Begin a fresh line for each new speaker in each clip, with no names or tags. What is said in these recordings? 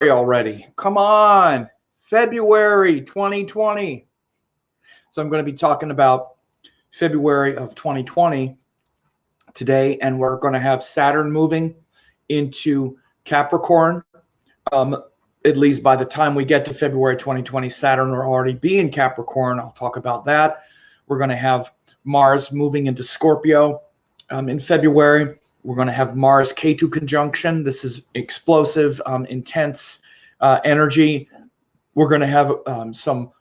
already. Come on, February 2020. So I'm going to be talking about February of 2020 today, and we're going to have Saturn moving into Capricorn. At least by the time we get to February 2020, Saturn will already be in Capricorn. I'll talk about that. We're going to have Mars moving into Scorpio in February. We're going to have Mars-Ketu conjunction. This is explosive, intense energy. We're going to have some,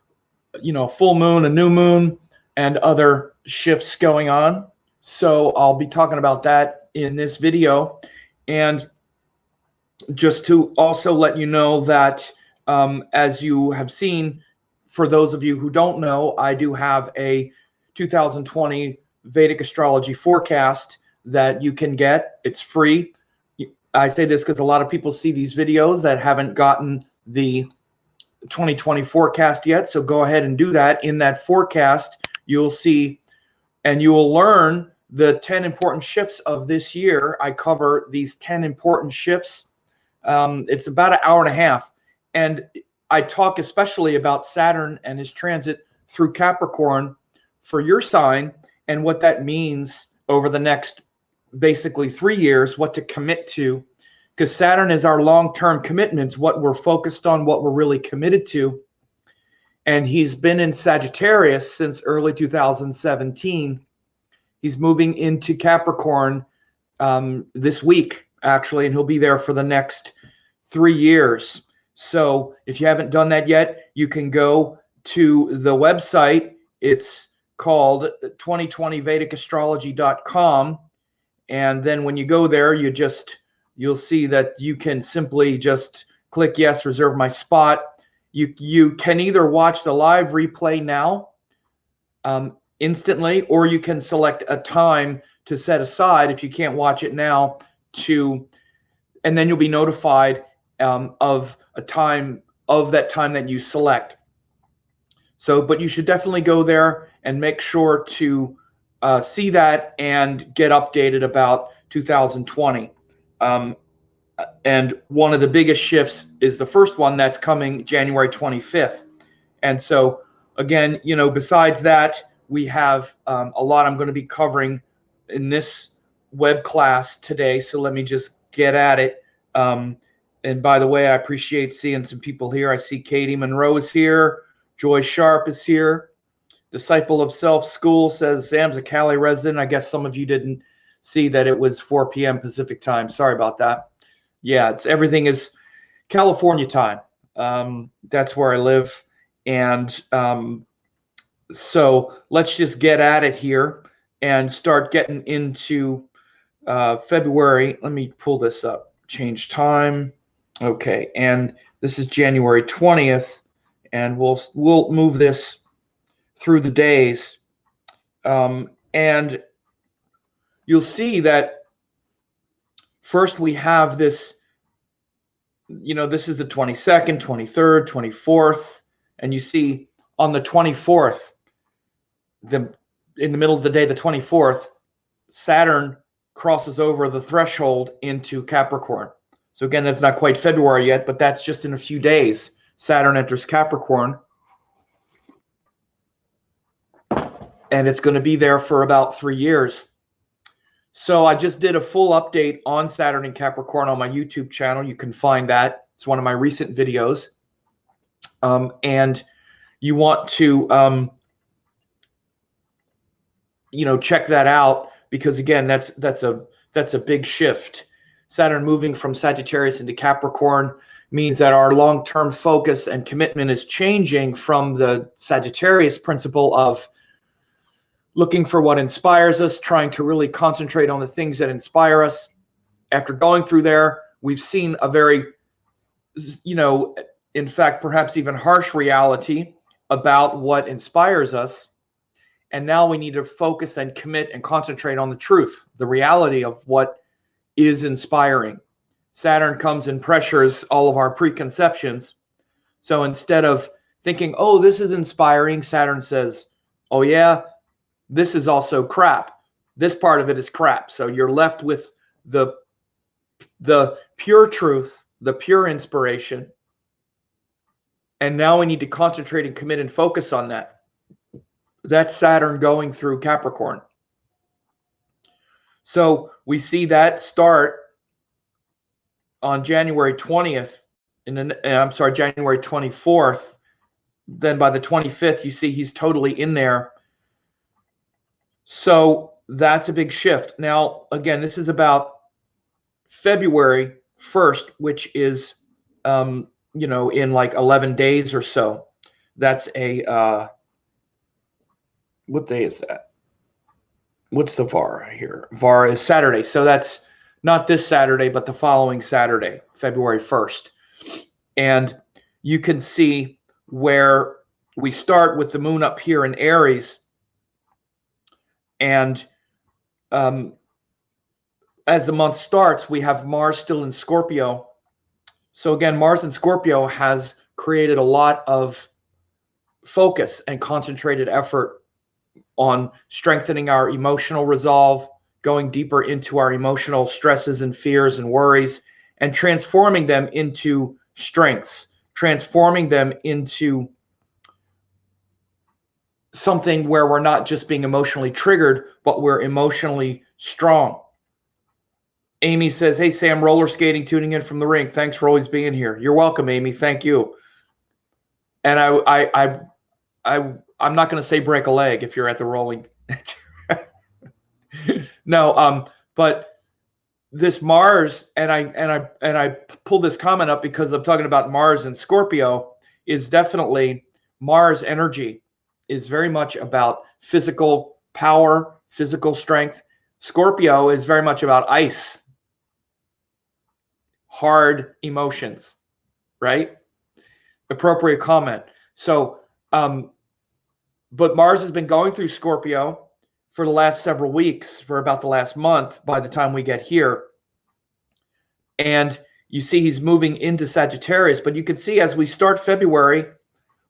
full moon, a new moon, and other shifts going on. So I'll be talking about that in this video. And just to also let you know that, as you have seen, for those of you who don't know, I do have a 2020 Vedic Astrology forecast that you can get. It's free. I say this because a lot of people see these videos that haven't gotten the 2020 forecast yet. So go ahead and do that. In that forecast, you'll see and you will learn the 10 important shifts of this year. I cover these 10 important shifts. It's about an hour and a half. And I talk especially about Saturn and his transit through Capricorn for your sign and what that means over the next basically 3 years, what to commit to, because Saturn is our long-term commitments, what we're focused on, what we're really committed to. And he's been in Sagittarius since early 2017. He's moving into Capricorn this week, actually, and he'll be there for the next 3 years. So if you haven't done that yet, you can go to the website. It's called 2020vedicastrology.com. And then when you go there, you'll see that you can simply just click yes, reserve my spot. You can either watch the live replay now instantly, or you can select a time to set aside if you can't watch it now and then you'll be notified of a time of that time that you select. So, but you should definitely go there and make sure to see that and get updated about 2020. And one of the biggest shifts is the first one that's coming January 25th. And so, again, besides that, we have a lot I'm going to be covering in this web class today. So let me just get at it. And by the way, I appreciate seeing some people here. I see Katie Monroe is here. Joy Sharp is here. Disciple of Self School says Sam's a Cali resident. I guess some of you didn't see that it was 4 p.m. Pacific time. Sorry about that. Yeah, everything is California time. That's where I live. And so let's just get at it here and start getting into February. Let me pull this up. Change time. Okay, and this is January 20th, and we'll move this through the days, and you'll see that first we have this, this is the 22nd, 23rd, 24th, and you see on the 24th, in the middle of the day, the 24th, Saturn crosses over the threshold into Capricorn. So again, that's not quite February yet, but that's just in a few days. Saturn enters Capricorn. And it's going to be there for about 3 years. So I just did a full update on Saturn and Capricorn on my YouTube channel. You can find that. It's one of my recent videos. And you want to, check that out because, again, that's a big shift. Saturn moving from Sagittarius into Capricorn means that our long-term focus and commitment is changing from the Sagittarius principle of looking for what inspires us, trying to really concentrate on the things that inspire us. After going through there, we've seen a very, in fact, perhaps even harsh reality about what inspires us. And now we need to focus and commit and concentrate on the truth, the reality of what is inspiring. Saturn comes and pressures all of our preconceptions. So instead of thinking, oh, this is inspiring, Saturn says, oh, yeah, this is also crap. This part of it is crap. So you're left with the pure truth the pure inspiration. And now we need to concentrate and commit and focus on that. That's Saturn going through Capricorn. So we see that start on January 20th, January 24th. Then by the 25th, you see he's totally in there. So that's a big shift. Now, again, this is about February 1st, which is, in like 11 days or so. That's what day is that? What's the VAR here? VAR is Saturday. So that's not this Saturday, but the following Saturday, February 1st. And you can see where we start with the moon up here in Aries. And as the month starts, we have Mars still in Scorpio. So again, Mars in Scorpio has created a lot of focus and concentrated effort on strengthening our emotional resolve, going deeper into our emotional stresses and fears and worries, and transforming them into strengths, transforming them into something where we're not just being emotionally triggered, but we're emotionally strong. Amy says, "Hey, Sam, roller skating, tuning in from the rink. Thanks for always being here." You're welcome, Amy. Thank you. And I'm not going to say break a leg if you're at the rolling. No, but this Mars, and I pulled this comment up because I'm talking about Mars and Scorpio, is definitely Mars energy is very much about physical power, physical strength. Scorpio is very much about ice, hard emotions, right? Appropriate comment. So, but Mars has been going through Scorpio for the last several weeks, for about the last month by the time we get here. And you see he's moving into Sagittarius, but you can see as we start February,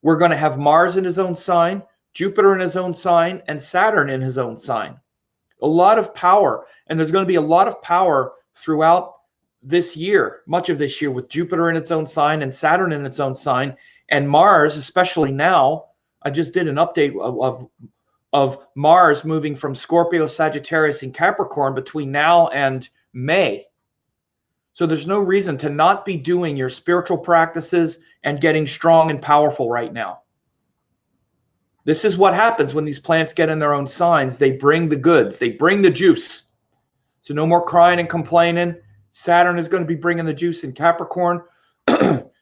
we're going to have Mars in his own sign, Jupiter in his own sign, and Saturn in his own sign. A lot of power. And there's going to be a lot of power throughout this year, much of this year, with Jupiter in its own sign and Saturn in its own sign. And Mars, especially now, I just did an update of Mars moving from Scorpio, Sagittarius, and Capricorn between now and May. So there's no reason to not be doing your spiritual practices and getting strong and powerful right now. This is what happens when these planets get in their own signs. They bring the goods. They bring the juice. So no more crying and complaining. Saturn is going to be bringing the juice in Capricorn,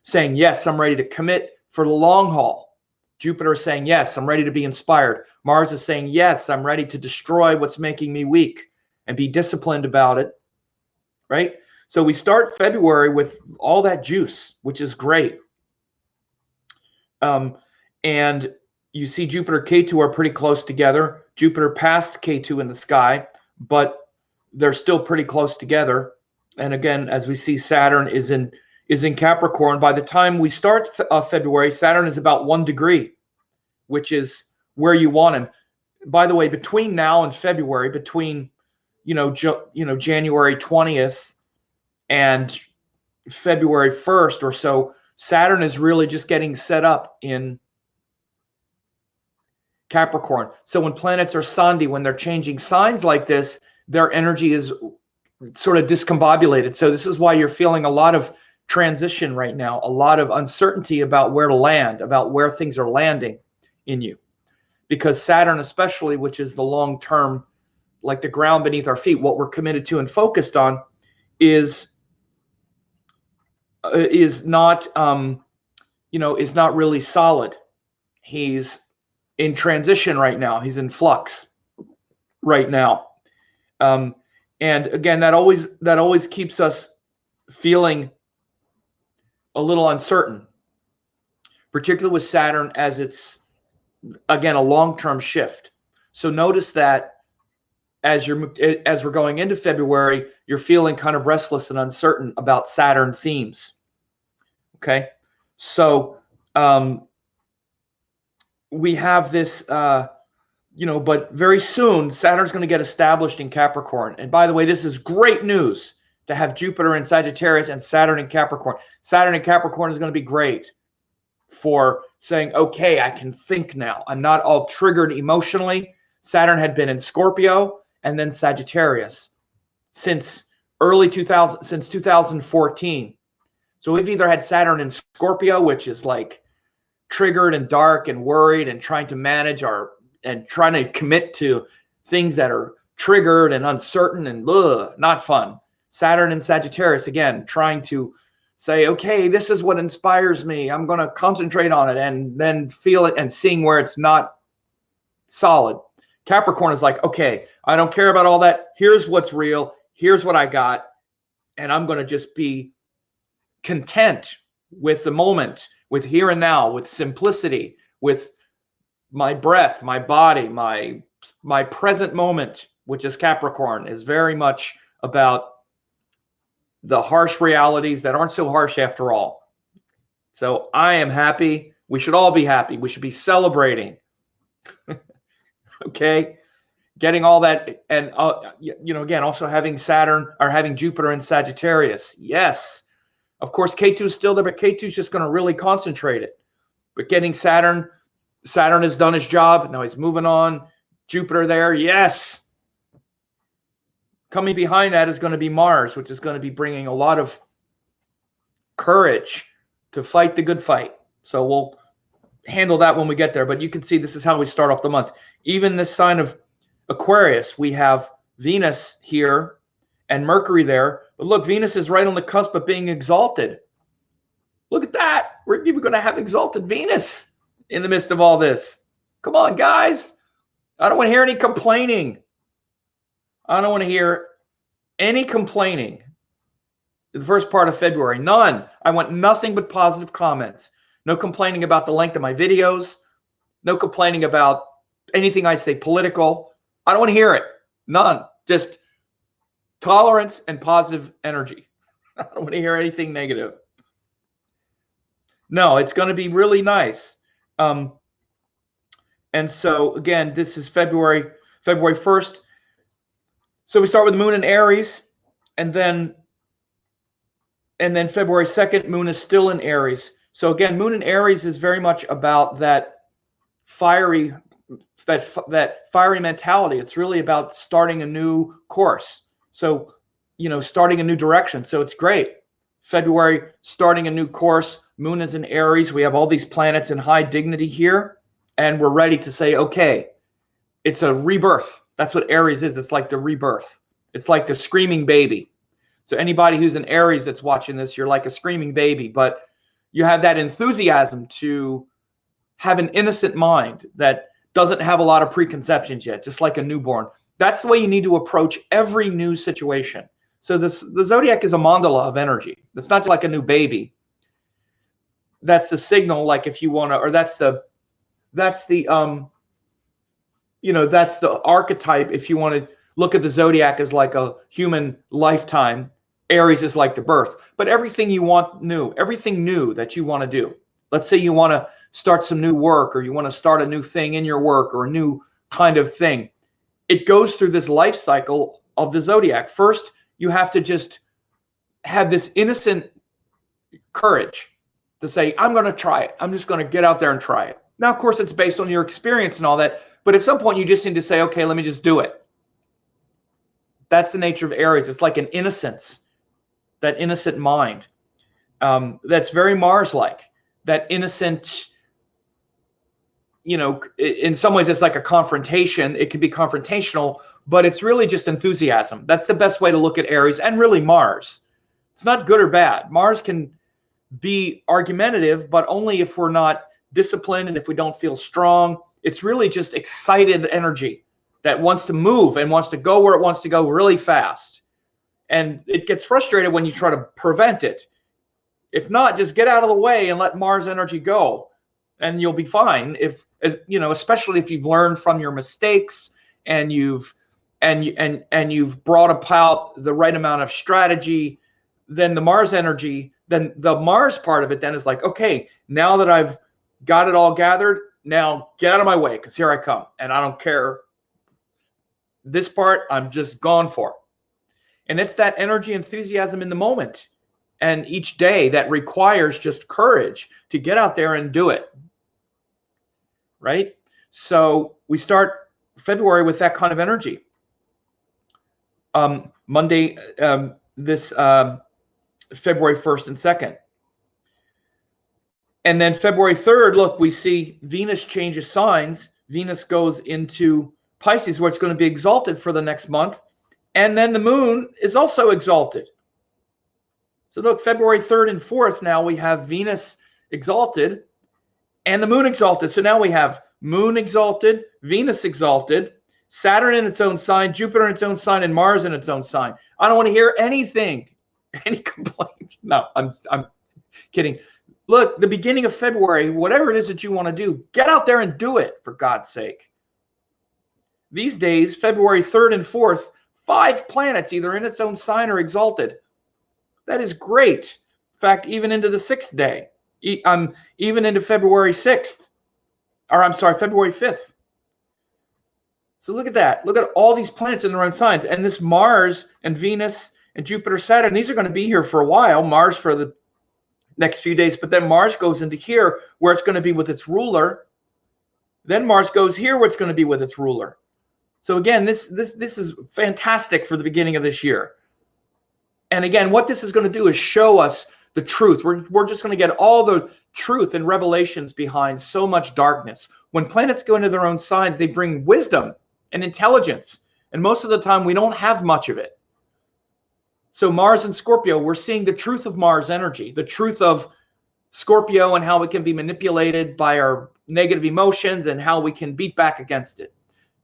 saying, yes, I'm ready to commit for the long haul. Jupiter is saying, yes, I'm ready to be inspired. Mars is saying, yes, I'm ready to destroy what's making me weak and be disciplined about it, right? So we start February with all that juice, which is great. And you see Jupiter, K2 are pretty close together. Jupiter passed K2 in the sky, but they're still pretty close together. And again, as we see, Saturn is in Capricorn. By the time we start February, Saturn is about 1 degree, which is where you want him. By the way, between now and February, between January 20th and February 1st or so, Saturn is really just getting set up in Capricorn. So when planets are Sandhi, when they're changing signs like this, their energy is sort of discombobulated. So this is why you're feeling a lot of transition right now, a lot of uncertainty about where to land, about where things are landing in you. Because Saturn especially, which is the long term, like the ground beneath our feet, what we're committed to and focused on is not really solid. He's in transition right now. He's in flux right now. And again, that always keeps us feeling a little uncertain, particularly with Saturn, as it's, again, a long-term shift. So notice that as we're going into February, you're feeling kind of restless and uncertain about Saturn themes. Okay, so we have this, but very soon Saturn's going to get established in Capricorn. And by the way, this is great news to have Jupiter in Sagittarius and Saturn in Capricorn. Saturn in Capricorn is going to be great for saying, okay, I can think now. I'm not all triggered emotionally. Saturn had been in Scorpio and then Sagittarius since early 2000, since 2014. So we've either had Saturn in Scorpio, which is like triggered and dark and worried and trying to manage and trying to commit to things that are triggered and uncertain and not fun. Saturn in Sagittarius, again, trying to say, okay, this is what inspires me. I'm going to concentrate on it and then feel it and seeing where it's not solid. Capricorn is like, okay, I don't care about all that. Here's what's real. Here's what I got. And I'm going to just be content with the moment, with here and now, with simplicity, with my breath, my body, my present moment, which is Capricorn, is very much about the harsh realities that aren't so harsh after all. So I am happy. We should all be happy. We should be celebrating. Okay. Getting all that. And, again, also having Saturn or having Jupiter in Sagittarius. Yes. Of course, K2 is still there, but K2 is just going to really concentrate it. But getting Saturn has done his job. Now he's moving on. Jupiter there. Yes. Coming behind that is going to be Mars, which is going to be bringing a lot of courage to fight the good fight. So we'll handle that when we get there. But you can see this is how we start off the month. Even this sign of Aquarius, we have Venus here and Mercury there. But look, Venus is right on the cusp of being exalted. Look at that. We're even going to have exalted Venus in the midst of all this. Come on, guys. I don't want to hear any complaining. I don't want to hear any complaining. The first part of February, none. I want nothing but positive comments. No complaining about the length of my videos. No complaining about anything I say political. I don't want to hear it. None. Just tolerance and positive energy. I don't want to hear anything negative. No, it's going to be really nice. And so, again, this is February 1st. So we start with the moon in Aries, and then February 2nd, moon is still in Aries. So again, moon in Aries is very much about that fiery mentality. It's really about starting a new course. So, starting a new direction. So it's great. February, starting a new course. Moon is in Aries. We have all these planets in high dignity here, and we're ready to say, okay, it's a rebirth. That's what Aries is. It's like the rebirth. It's like the screaming baby. So anybody who's in Aries that's watching this, you're like a screaming baby, but you have that enthusiasm to have an innocent mind that doesn't have a lot of preconceptions yet, just like a newborn. That's the way you need to approach every new situation. So the zodiac is a mandala of energy. It's not like a new baby. That's the signal, like if you want to, or that's the archetype. If you want to look at the zodiac as like a human lifetime, Aries is like the birth. But everything you want new, everything new that you want to do. Let's say you want to start some new work, or you want to start a new thing in your work, or a new kind of thing. It goes through this life cycle of the zodiac. First, you have to just have this innocent courage to say, I'm going to try it. I'm just going to get out there and try it. Now, of course, it's based on your experience and all that. But at some point, you just need to say, okay, let me just do it. That's the nature of Aries. It's like an innocence, that innocent mind. That's very Mars-like. That innocent, in some ways, it's like a confrontation. It can be confrontational, but it's really just enthusiasm. That's the best way to look at Aries, and really Mars. It's not good or bad. Mars can be argumentative, but only if we're not disciplined and if we don't feel strong. It's really just excited energy that wants to move and wants to go where it wants to go really fast. And it gets frustrated when you try to prevent it. If not, just get out of the way and let Mars energy go, and you'll be fine. If especially if you've learned from your mistakes and you've brought about the right amount of strategy, then the Mars energy, then the Mars part of it then is like, okay, now that I've got it all gathered, now get out of my way, because here I come, and I don't care. This part, I'm just gone for. And it's that energy, enthusiasm in the moment. And each day that requires just courage to get out there and do it. Right? So we start February with that kind of energy. Monday, this February 1st and 2nd. And then February 3rd, look, we see Venus changes signs. Venus goes into Pisces, where it's going to be exalted for the next month. And then the moon is also exalted. So look, February 3rd and 4th, now we have Venus exalted and the moon exalted. So now we have moon exalted, Venus exalted, Saturn in its own sign, Jupiter in its own sign, and Mars in its own sign. I don't want to hear anything, any complaints. No, I'm kidding. Look, the beginning of February, whatever it is that you want to do, get out there and do it, for God's sake. These days, February 3rd and 4th, 5 planets either in its own sign or exalted. That is great. In fact, even into the 6th day, even into February 6th, or I'm sorry, February 5th. So look at that. Look at all these planets in their own signs. And this Mars and Venus and Jupiter, Saturn, these are going to be here for a while. Mars for the next few days, but then Mars goes into here where it's going to be with its ruler. Then Mars goes here where it's going to be with its ruler. So again, this is fantastic for the beginning of this year. And again, what this is going to do is show us the truth. We're just going to get all the truth and revelations behind so much darkness. When planets go into their own signs, they bring wisdom and intelligence. And most of the time, we don't have much of it. So Mars and Scorpio, we're seeing the truth of Mars energy, the truth of Scorpio and how it can be manipulated by our negative emotions and how we can beat back against it.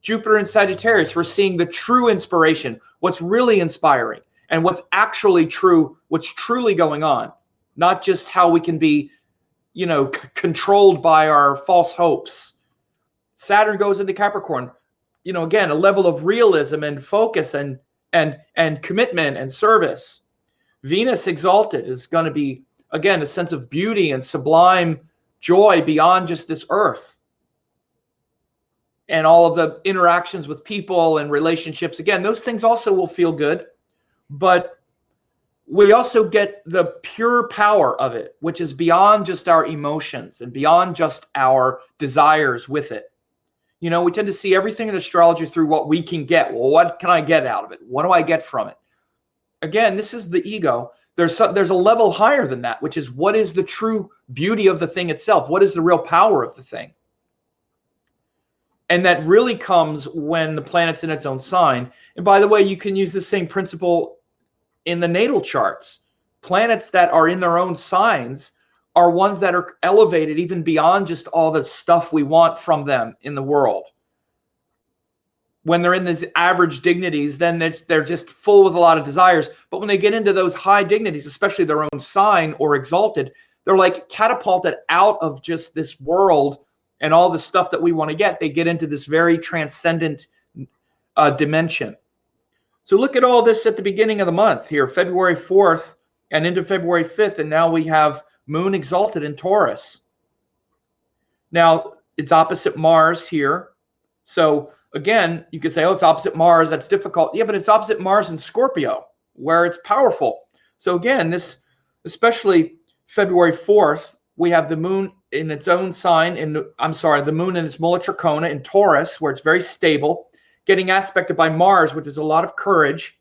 Jupiter and Sagittarius, we're seeing the true inspiration, what's really inspiring, and what's actually true, what's truly going on, not just how we can be, controlled by our false hopes. Saturn goes into Capricorn, again, a level of realism and focus and commitment and service. Venus exalted is going to be, again, a sense of beauty and sublime joy beyond just this earth. And all of the interactions with people and relationships, again, those things also will feel good. But we also get the pure power of it, which is beyond just our emotions and beyond just our desires with it. We tend to see everything in astrology through what we can get. Well, what can I get out of it? What do I get from it? Again, this is the ego. There's a level higher than that, which is what is the true beauty of the thing itself? What is the real power of the thing? And that really comes when the planet's in its own sign. And by the way, you can use the same principle in the natal charts. Planets that are in their own signs are ones that are elevated even beyond just all the stuff we want from them in the world. When they're in these average dignities, then they're just full with a lot of desires. But when they get into those high dignities, especially their own sign or exalted, they're like catapulted out of just this world and all the stuff that we want to get. They get into this very transcendent dimension. So look at all this at the beginning of the month here, February 4th and into February 5th. And now we have Moon exalted in Taurus. Now, it's opposite Mars here. So again, you could say, oh, it's opposite Mars. That's difficult. Yeah, but it's opposite Mars in Scorpio, where it's powerful. So again, this, especially February 4th, we have the moon in its own sign. The moon in its Mula Trachona in Taurus, where it's very stable, getting aspected by Mars, which is a lot of courage.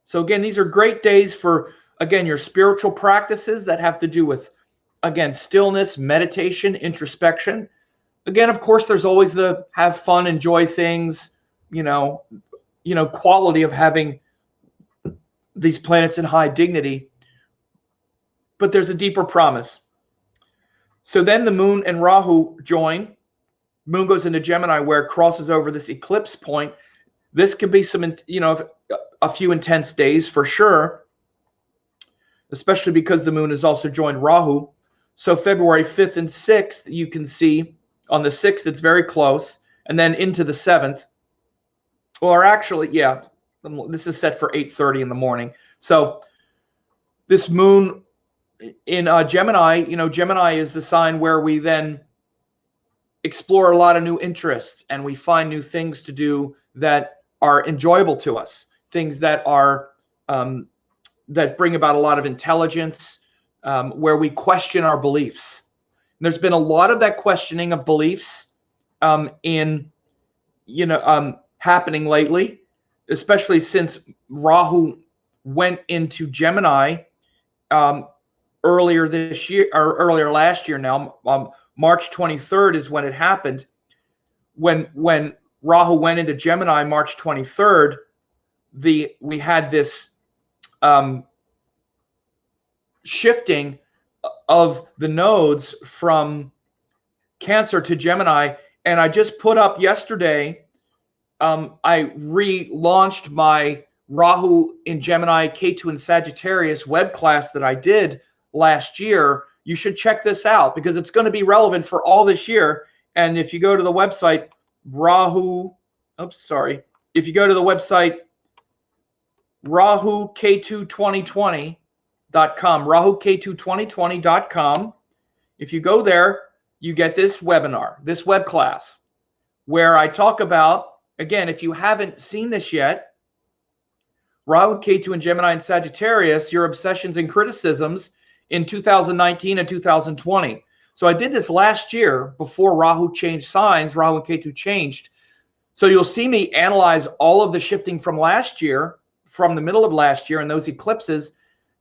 So again, these are great days for, again, your spiritual practices that have to do with, again, stillness, meditation, introspection. Again, of course, there's always the have fun, enjoy things, quality of having these planets in high dignity. But there's a deeper promise. So then the moon and Rahu join. Moon goes into Gemini, where it crosses over this eclipse point. This could be some, a few intense days for sure, especially because the moon has also joined Rahu. So February 5th and 6th, you can see on the 6th, it's very close. And then into the 7th, or actually, yeah, this is set for 8:30 in the morning. So this moon in Gemini, Gemini is the sign where we then explore a lot of new interests and we find new things to do that are enjoyable to us, things that are that bring about a lot of intelligence, where we question our beliefs. And there's been a lot of that questioning of beliefs happening lately, especially since Rahu went into Gemini earlier this year, or earlier last year. Now, March 23rd is when it happened. When Rahu went into Gemini, March 23rd, we had this shifting of the nodes from Cancer to Gemini. And I just put up yesterday, I relaunched my Rahu in Gemini, Ketu in Sagittarius web class that I did last year. You should check this out because it's going to be relevant for all this year. And if you go to the website, if you go to the website, RahuK22020.com, RahuK22020.com. If you go there, you get this webinar, this web class, where I talk about, again, if you haven't seen this yet, Rahu, Ketu, and Gemini and Sagittarius, your obsessions and criticisms in 2019 and 2020. So I did this last year before Rahu changed signs, Rahu and Ketu changed. So you'll see me analyze all of the shifting from last year, from the middle of last year, and those eclipses,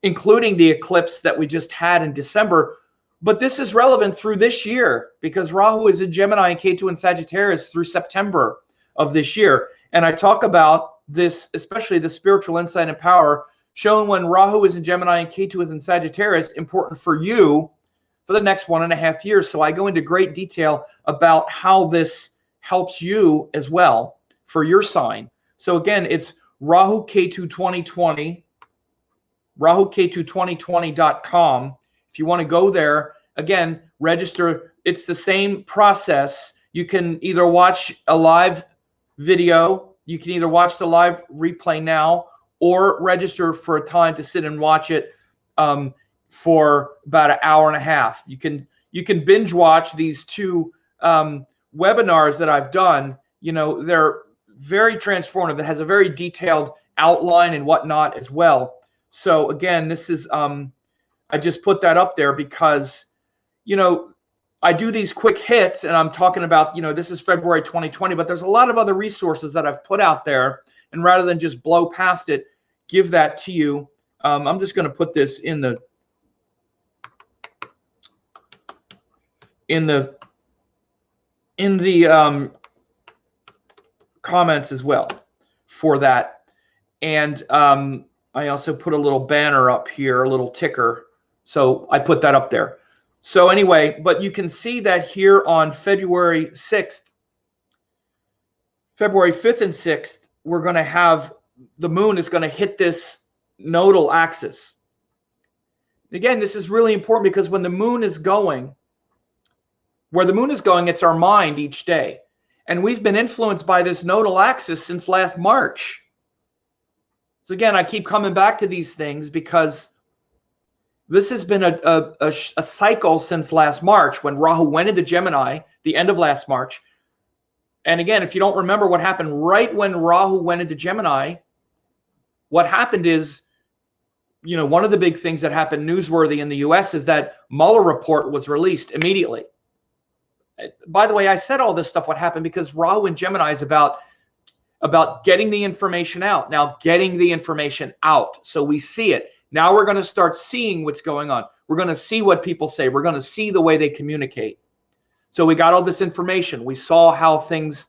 including the eclipse that we just had in December. But this is relevant through this year because Rahu is in Gemini and Ketu and Sagittarius through September of this year. And I talk about this, especially the spiritual insight and power shown when Rahu is in Gemini and Ketu is in Sagittarius, important for you for the next 1.5 years. So I go into great detail about how this helps you as well for your sign. So again, it's Rahu Ketu 2020, RahuK22020.com. If you want to go there, again, register. It's the same process. You can either watch a live video, you can either watch the live replay now, or register for a time to sit and watch it for about 1.5 hours. You can binge watch these two webinars that I've done. You know, they're very transformative. It has a very detailed outline and whatnot as well. So again, this is I just put that up there because, you know, I do these quick hits and I'm talking about, you know, this is February 2020, but there's a lot of other resources that I've put out there. And rather than just blow past it, give that to you. I'm just going to put this in the comments as well for that. And I also put a little banner up here, a little ticker. So I put that up there. So anyway, but you can see that here on February 6th, February 5th and 6th, we're going to have, the moon is going to hit this nodal axis. Again, this is really important because when the moon is going, where the moon is going, it's our mind each day. And we've been influenced by this nodal axis since last March. So again, I keep coming back to these things because this has been a cycle since last March when Rahu went into Gemini, the end of last March. And again, if you don't remember what happened right when Rahu went into Gemini, what happened is, you know, one of the big things that happened newsworthy in the US is that Mueller report was released immediately. By the way, I said all this stuff, what happened, because Rahu in Gemini is about getting the information out. Now, getting the information out so we see it. Now we're going to start seeing what's going on. We're going to see what people say. We're going to see the way they communicate. So we got all this information. We saw how things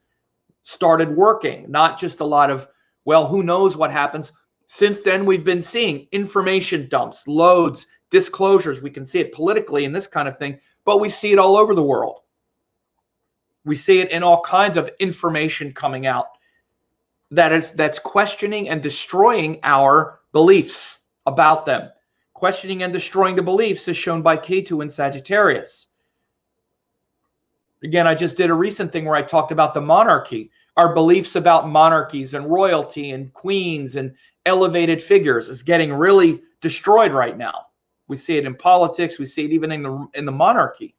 started working, not just a lot of, well, who knows what happens. Since then, we've been seeing information dumps, loads, disclosures. We can see it politically and this kind of thing, but we see it all over the world. We see it in all kinds of information coming out that's questioning and destroying our beliefs about them. Questioning and destroying the beliefs is shown by Ketu in Sagittarius. Again, I just did a recent thing where I talked about the monarchy, our beliefs about monarchies and royalty and queens and elevated figures is getting really destroyed right now. We see it in politics. We see it even in the monarchy.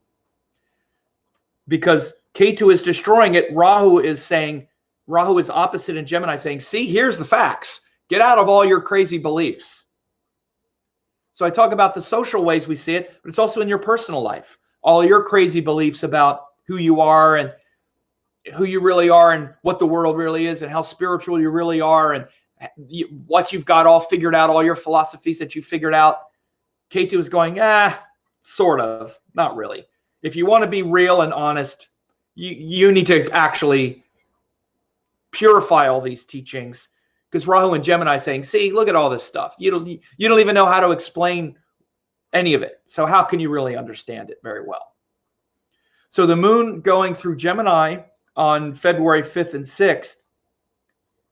Because Ketu is destroying it, Rahu is saying, Rahu is opposite in Gemini, saying, see, here's the facts. Get out of all your crazy beliefs. So I talk about the social ways we see it, but it's also in your personal life. All your crazy beliefs about who you are and who you really are and what the world really is and how spiritual you really are and what you've got all figured out, all your philosophies that you figured out. Ketu is going, sort of, not really. If you want to be real and honest, you need to actually purify all these teachings, because Rahu and Gemini is saying, see, look at all this stuff. You don't even know how to explain any of it. So how can you really understand it very well? So the moon going through Gemini on February 5th and 6th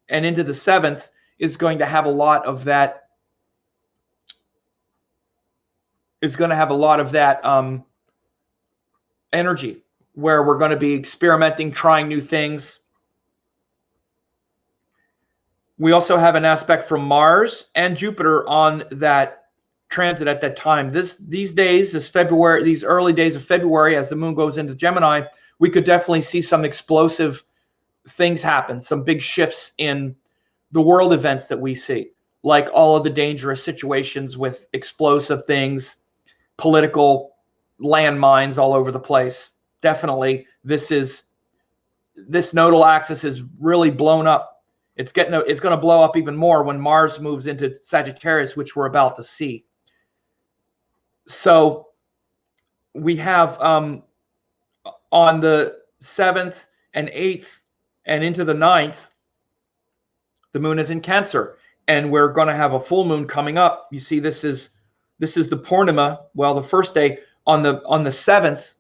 and into the 7th is going to have a lot of that. Energy where we're going to be experimenting, trying new things. We also have an aspect from Mars and Jupiter on that transit at that time. These early days of February, as the moon goes into Gemini, we could definitely see some explosive things happen, some big shifts in the world events that we see, like all of the dangerous situations with explosive things, political landmines all over the place. Definitely, this nodal axis is really blown up. It's going to blow up even more when Mars moves into Sagittarius, which we're about to see. So we have on the 7th and 8th and into the 9th, the moon is in Cancer, and we're going to have a full moon coming up. You see, this is the Purnima. Well, the first day on the 7th,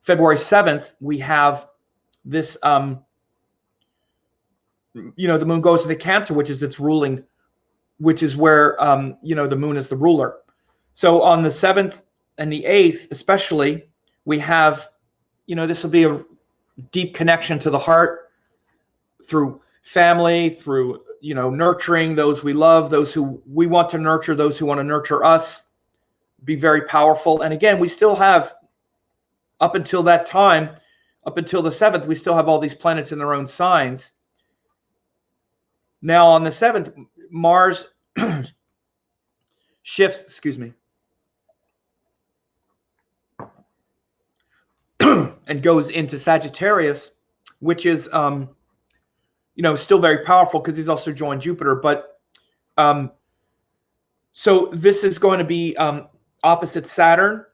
February 7th, we have this. The moon goes into Cancer, which is its ruling, which is where the moon is the ruler. So on the 7th and the 8th, especially, we have, this will be a deep connection to the heart through family, through, nurturing those we love, those who we want to nurture, those who want to nurture us, be very powerful. And again, we still have, up until that time, up until the 7th, we still have all these planets in their own signs. Now on the 7th, Mars shifts, and goes into Sagittarius, which is, still very powerful because he's also joined Jupiter. But so this is going to be opposite Saturn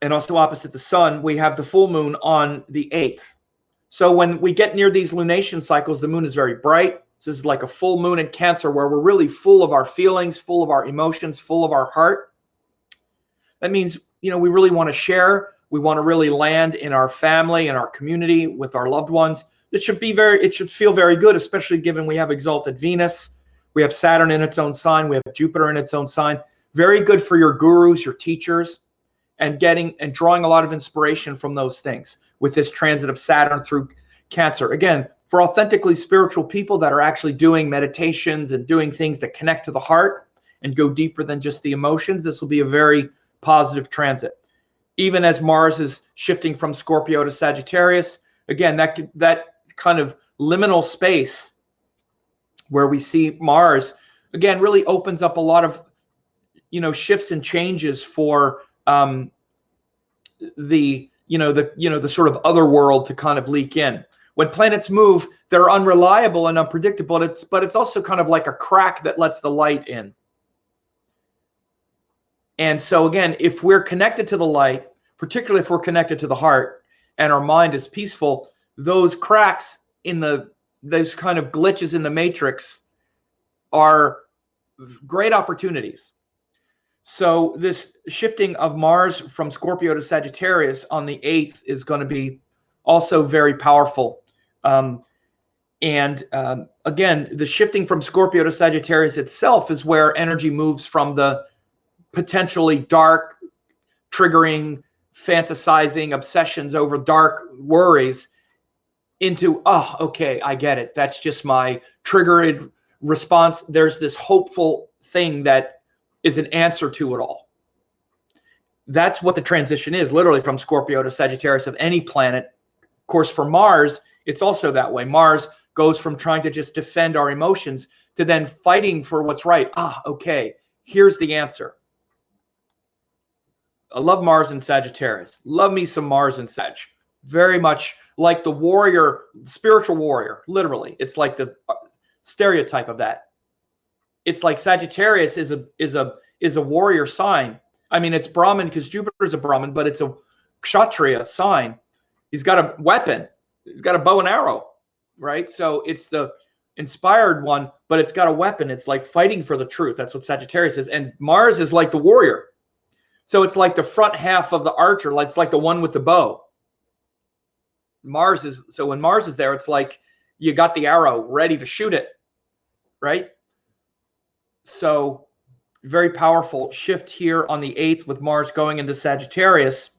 and also opposite the sun. We have the full moon on the 8th. So when we get near these lunation cycles, the moon is very bright. This is like a full moon in Cancer where we're really full of our feelings, full of our emotions, full of our heart. That means, we really want to share. We want to really land in our family, in our community, with our loved ones. It should feel very good, especially given we have exalted Venus. We have Saturn in its own sign. We have Jupiter in its own sign. Very good for your gurus, your teachers, and drawing a lot of inspiration from those things with this transit of Saturn through Cancer. Again, for authentically spiritual people that are actually doing meditations and doing things that connect to the heart and go deeper than just the emotions, this will be a very positive transit. Even as Mars is shifting from Scorpio to Sagittarius, again, that kind of liminal space where we see Mars, again, really opens up a lot of, shifts and changes for the sort of other world to kind of leak in. When planets move, they're unreliable and unpredictable, but it's also kind of like a crack that lets the light in. And so again, if we're connected to the light, particularly if we're connected to the heart and our mind is peaceful, those cracks those kind of glitches in the matrix are great opportunities. So this shifting of Mars from Scorpio to Sagittarius on the 8th is going to be also very powerful. Again, the shifting from Scorpio to Sagittarius itself is where energy moves from the potentially dark, triggering, fantasizing obsessions over dark worries into, okay, I get it. That's just my triggered response. There's this hopeful thing that is an answer to it all. That's what the transition is, literally from Scorpio to Sagittarius of any planet. Of course, for Mars, It's also that way. Mars goes from trying to just defend our emotions to then fighting for what's right. Okay, here's the answer. I love Mars in Sagittarius. Love me some Mars in Sag. Very much like the warrior, spiritual warrior, literally. It's like the stereotype of that. It's like Sagittarius is a warrior sign. I mean, it's Brahmin because Jupiter is a Brahmin, but it's a Kshatriya sign. He's got a weapon. He's got a bow and arrow, right? So it's the inspired one, but it's got a weapon. It's like fighting for the truth. That's what Sagittarius is. And Mars is like the warrior. So it's like the front half of the archer. It's like the one with the bow. So when Mars is there, it's like you got the arrow ready to shoot it, right? So very powerful shift here on the 8th with Mars going into Sagittarius,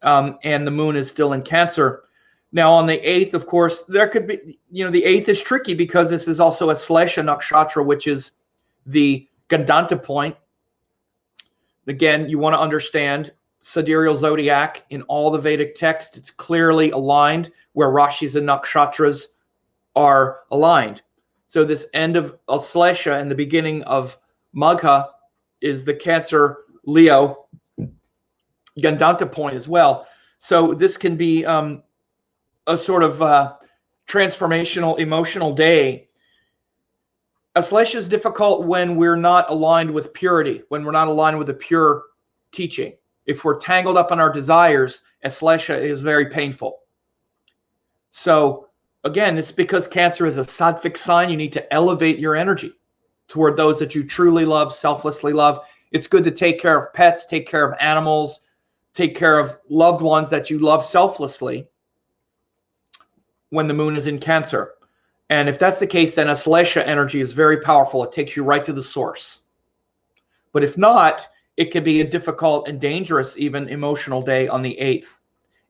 and the moon is still in Cancer. Now on the 8th, of course, there could be, the 8th is tricky because this is also a Shlesha nakshatra, which is the Gandanta point. Again, you want to understand sidereal zodiac in all the Vedic text. It's clearly aligned where Rashis and Nakshatras are aligned. So this end of Shlesha and the beginning of Magha is the Cancer Leo Gandanta point as well. So this can be a sort of transformational, emotional day. Shlesha is difficult when we're not aligned with purity, when we're not aligned with the pure teaching. If we're tangled up in our desires, Shlesha is very painful. So again, it's because Cancer is a sattvic sign. You need to elevate your energy toward those that you truly love, selflessly love. It's good to take care of pets, take care of animals, take care of loved ones that you love selflessly when the moon is in Cancer. And if that's the case, then a Shlesha energy is very powerful. It takes you right to the source. But if not, it could be a difficult and dangerous, even emotional day on the 8th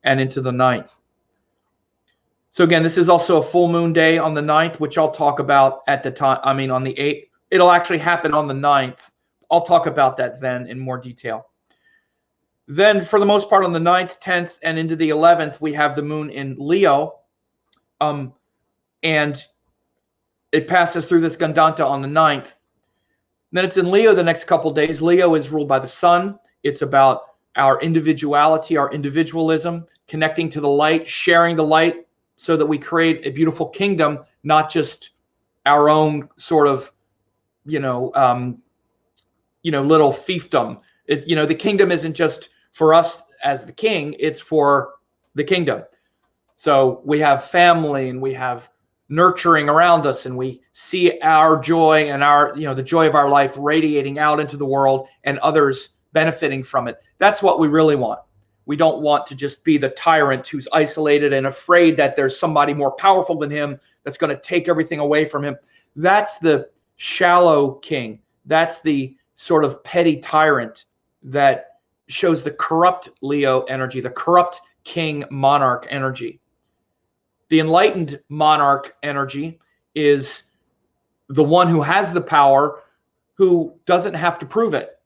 and into the 9th. So again, this is also a full moon day on the 9th, which I'll talk about at the time. I mean, on the 8th. It'll actually happen on the 9th. I'll talk about that then in more detail. Then for the most part on the 9th, 10th, and into the 11th, we have the moon in Leo. And it passes through this Gandanta on the 9th. Then it's in Leo the next couple days. Leo is ruled by the sun. It's about our individuality, our individualism, connecting to the light, sharing the light so that we create a beautiful kingdom, not just our own sort of, little fiefdom. The kingdom isn't just for us as the king, it's for the kingdom. So we have family and we have nurturing around us, and we see our joy and our, the joy of our life radiating out into the world and others benefiting from it. That's what we really want. We don't want to just be the tyrant who's isolated and afraid that there's somebody more powerful than him that's going to take everything away from him. That's the shallow king. That's the sort of petty tyrant that shows the corrupt Leo energy, the corrupt king monarch energy. The enlightened monarch energy is the one who has the power, who doesn't have to prove it.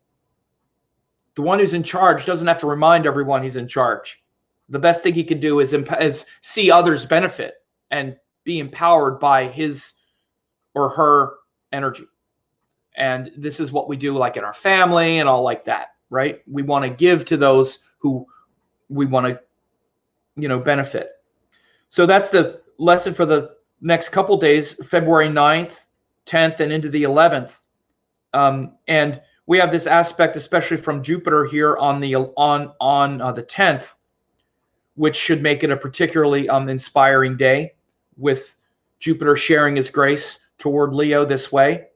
The one who's in charge doesn't have to remind everyone he's in charge. The best thing he can do is see others benefit and be empowered by his or her energy. And this is what we do like in our family and all like that, right? We want to give to those who we want to, benefit. So that's the lesson for the next couple days, February 9th, 10th, and into the 11th. And we have this aspect, especially from Jupiter here on the 10th, which should make it a particularly inspiring day, with Jupiter sharing his grace toward Leo this way.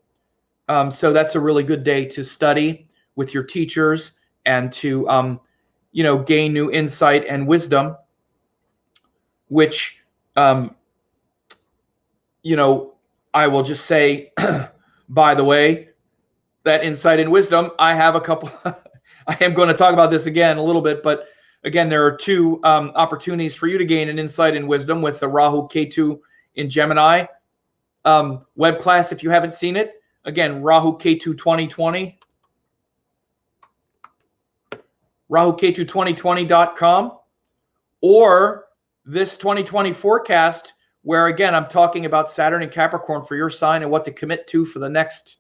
So that's a really good day to study with your teachers and to, gain new insight and wisdom, which, I will just say, by the way, that insight and wisdom, I have a couple, I am going to talk about this again a little bit, but again, there are two opportunities for you to gain an insight and wisdom with the Rahu Ketu in Gemini web class. If you haven't seen it, again, Rahu Ketu 2020, RahuKetu2020.com, or this 2020 forecast where again, I'm talking about Saturn and Capricorn for your sign and what to commit to for the next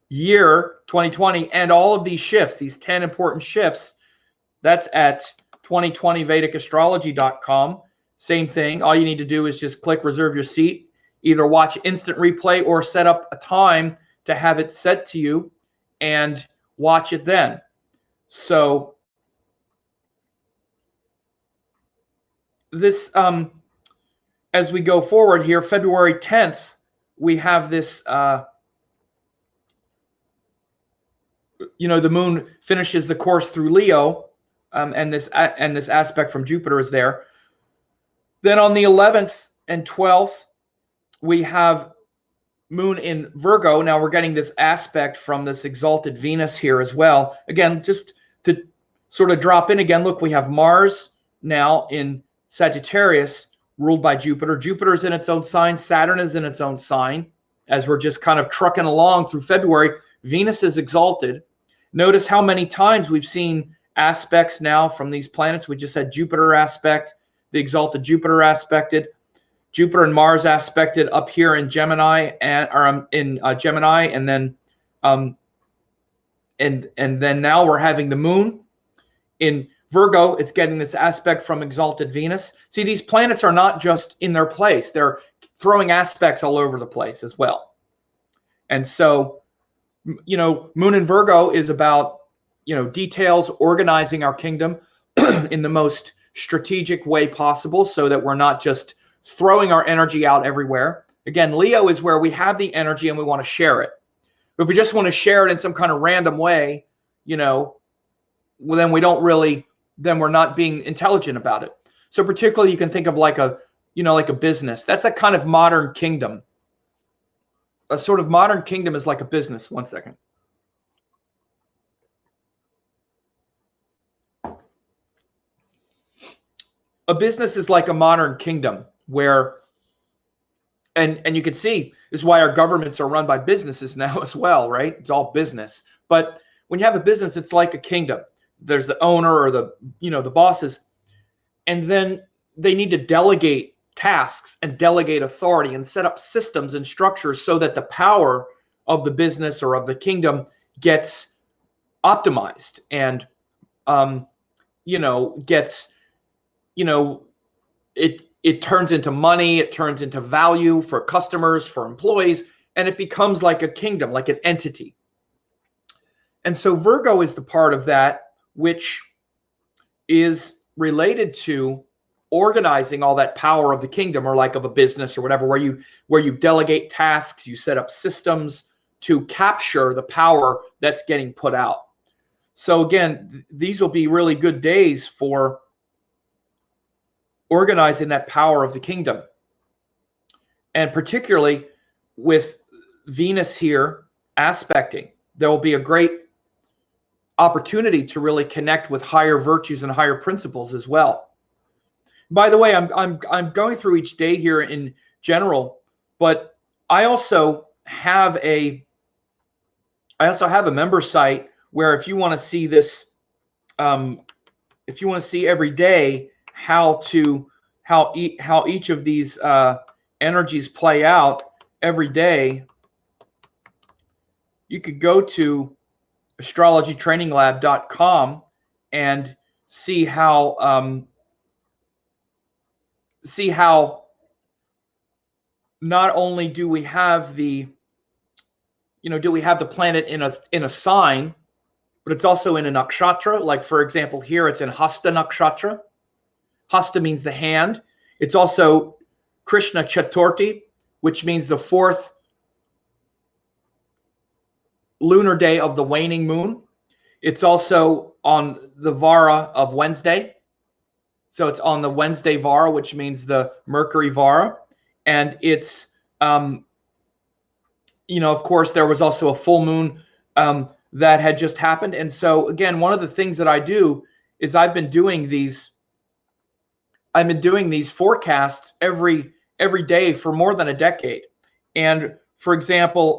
year, 2020, and all of these shifts, these 10 important shifts. That's at 2020vedicastrology.com. Same thing. All you need to do is just click reserve your seat, either watch instant replay or set up a time to have it set to you and watch it then. So this, as we go forward here, February 10th, we have this, the moon finishes the course through Leo, and this aspect from Jupiter is there. Then on the 11th and 12th, we have moon in Virgo. Now we're getting this aspect from this exalted Venus here as well. Again, just to sort of drop in again, look, we have Mars now in Sagittarius, ruled by Jupiter. Jupiter is in its own sign. Saturn is in its own sign. As we're just kind of trucking along through February, Venus is exalted. Notice how many times we've seen aspects now from these planets. We just had Jupiter aspect, the exalted Jupiter aspected, Jupiter and Mars aspected up here in Gemini, and then now we're having the moon in Virgo. It's getting this aspect from exalted Venus. See, these planets are not just in their place; they're throwing aspects all over the place as well. And so, moon in Virgo is about details, organizing our kingdom in the most strategic way possible, so that we're not just throwing our energy out everywhere. Again, Leo is where we have the energy and we want to share it. But if we just want to share it in some kind of random way, then we're not being intelligent about it. So particularly you can think of like a business. That's a kind of modern kingdom. A sort of modern kingdom is like a business. One second. A business is like a modern kingdom where, and you can see, this is why our governments are run by businesses now as well, right? It's all business. But when you have a business, it's like a kingdom. There's the owner or the bosses, and then they need to delegate tasks and delegate authority and set up systems and structures so that the power of the business or of the kingdom gets optimized and, it turns into money, it turns into value for customers, for employees, and it becomes like a kingdom, like an entity. And so Virgo is the part of that which is related to organizing all that power of the kingdom, or like of a business or whatever, where you delegate tasks, you set up systems to capture the power that's getting put out. So again, these will be really good days for organizing that power of the kingdom. And particularly with Venus here aspecting, there will be a great opportunity to really connect with higher virtues and higher principles as well. By the way, I'm going through each day here in general, but I also have a member site where if you want to see this, if you want to see every day how each of these energies play out every day, you could go to astrologytraininglab.com and see how not only do we have the planet in a sign, but it's also in a nakshatra. Like for example, here it's in Hasta nakshatra. Hasta means the hand. It's also Krishna Chaturthi, which means the fourth lunar day of the waning moon. It's also on the Vara of Wednesday. So it's on the Wednesday Vara, which means the Mercury Vara. And it's, of course, there was also a full moon that had just happened. And so, again, one of the things that I do is I've been doing these forecasts every day for more than a decade. And for example,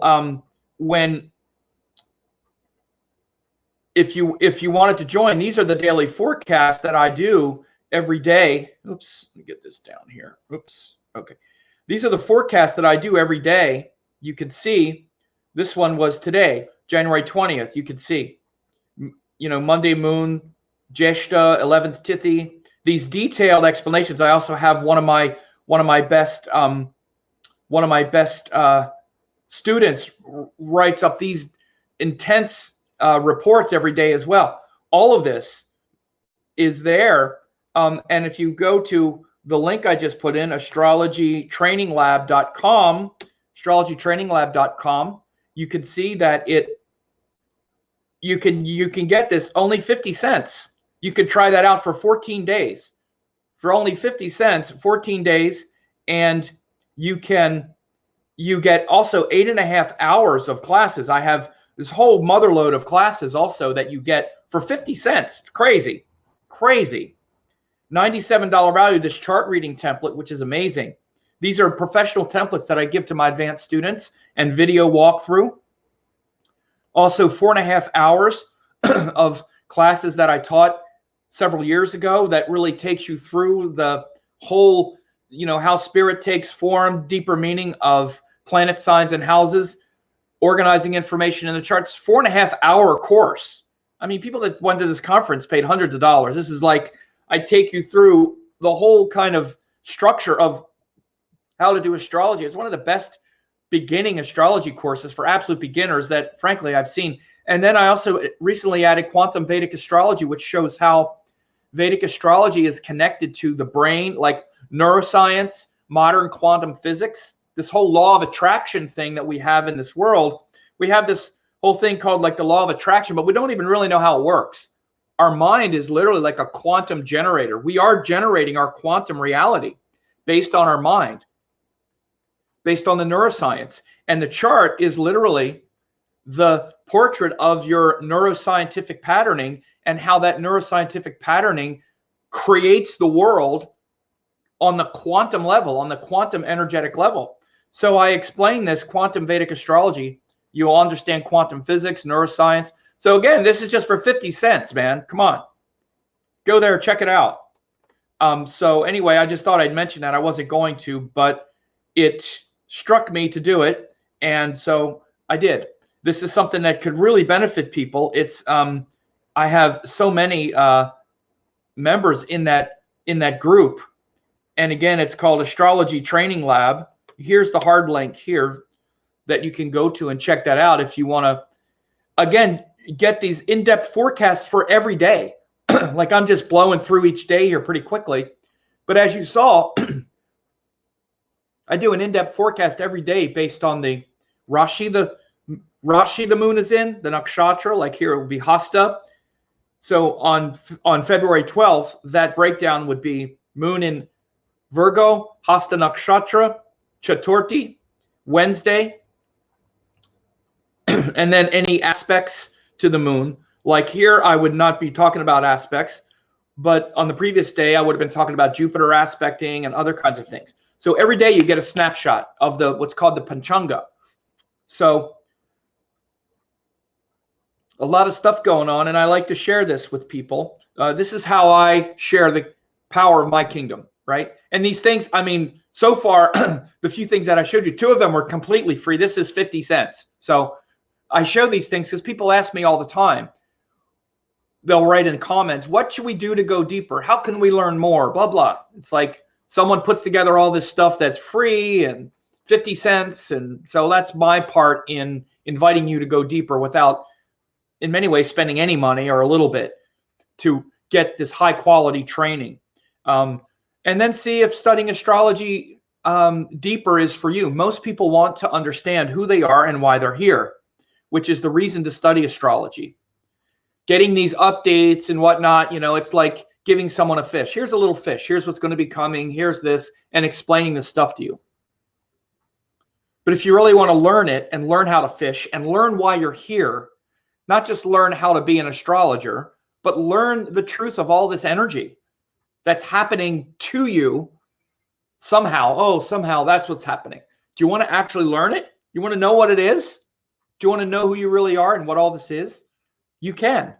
if you wanted to join, these are the daily forecasts that I do every day. Oops, let me get this down here. Oops. Okay. These are the forecasts that I do every day. You can see this one was today, January 20th. You can see, Monday moon, Jeshta, 11th Tithi. These detailed explanations. I also have one of my best students writes up these intense reports every day as well. All of this is there. And if you go to the link I just put in, astrologytraininglab.com, you can see that you can get this only 50 cents. You could try that out for 14 days. For only 50 cents, 14 days, and you get also 8.5 hours of classes. I have this whole motherload of classes also that you get for 50 cents. It's crazy. $97 value, this chart reading template, which is amazing. These are professional templates that I give to my advanced students and video walkthrough. Also 4.5 hours of classes that I taught several years ago that really takes you through the whole, how spirit takes form, deeper meaning of planet signs and houses, organizing information in the charts. 4.5 hour course. I mean, people that went to this conference paid hundreds of dollars. This is like, I take you through the whole kind of structure of how to do astrology. It's one of the best beginning astrology courses for absolute beginners that, frankly, I've seen. And then I also recently added quantum Vedic astrology, which shows how Vedic astrology is connected to the brain, like neuroscience, modern quantum physics, this whole law of attraction thing that we have in this world. We have this whole thing called like the law of attraction, but we don't even really know how it works. Our mind is literally like a quantum generator. We are generating our quantum reality based on our mind, based on the neuroscience. And the chart is literally the portrait of your neuroscientific patterning and how that neuroscientific patterning creates the world on the quantum level, on the quantum energetic level. So I explain this quantum Vedic astrology. You'll understand quantum physics, neuroscience. So again, this is just for 50 cents, man. Come on. Go there, check it out. So anyway, I just thought I'd mention that. I wasn't going to, but it struck me to do it. And so I did. This is something that could really benefit people. It's I have so many members in that group. And again, it's called Astrology Training Lab. Here's the hard link here that you can go to and check that out if you want to, again, get these in-depth forecasts for every day. Like I'm just blowing through each day here pretty quickly. But as you saw, I do an in-depth forecast every day based on the Rashi the moon is in, the nakshatra, like here it would be Hasta. So on February 12th, that breakdown would be moon in Virgo, Hasta nakshatra, Chaturthi, Wednesday, and then any aspects to the moon. Like here, I would not be talking about aspects, but on the previous day, I would have been talking about Jupiter aspecting and other kinds of things. So every day you get a snapshot of what's called the Panchanga. So a lot of stuff going on, and I like to share this with people. This is how I share the power of my kingdom, right? And these things, I mean, so far, the few things that I showed you, 2 of them were completely free. This is 50 cents. So I show these things because people ask me all the time. They'll write in comments, what should we do to go deeper? How can we learn more? Blah, blah. It's like someone puts together all this stuff that's free and 50 cents. And so that's my part in inviting you to go deeper without, in many ways, spending any money or a little bit to get this high quality training. And then see if studying astrology deeper is for you. Most people want to understand who they are and why they're here, which is the reason to study astrology. Getting these updates and whatnot, it's like giving someone a fish. Here's a little fish. Here's what's going to be coming. Here's this, and explaining this stuff to you. But if you really want to learn it and learn how to fish and learn why you're here, not just learn how to be an astrologer, but learn the truth of all this energy that's happening to you somehow. Oh, somehow that's what's happening. Do you want to actually learn it? You want to know what it is? Do you want to know who you really are and what all this is? You can.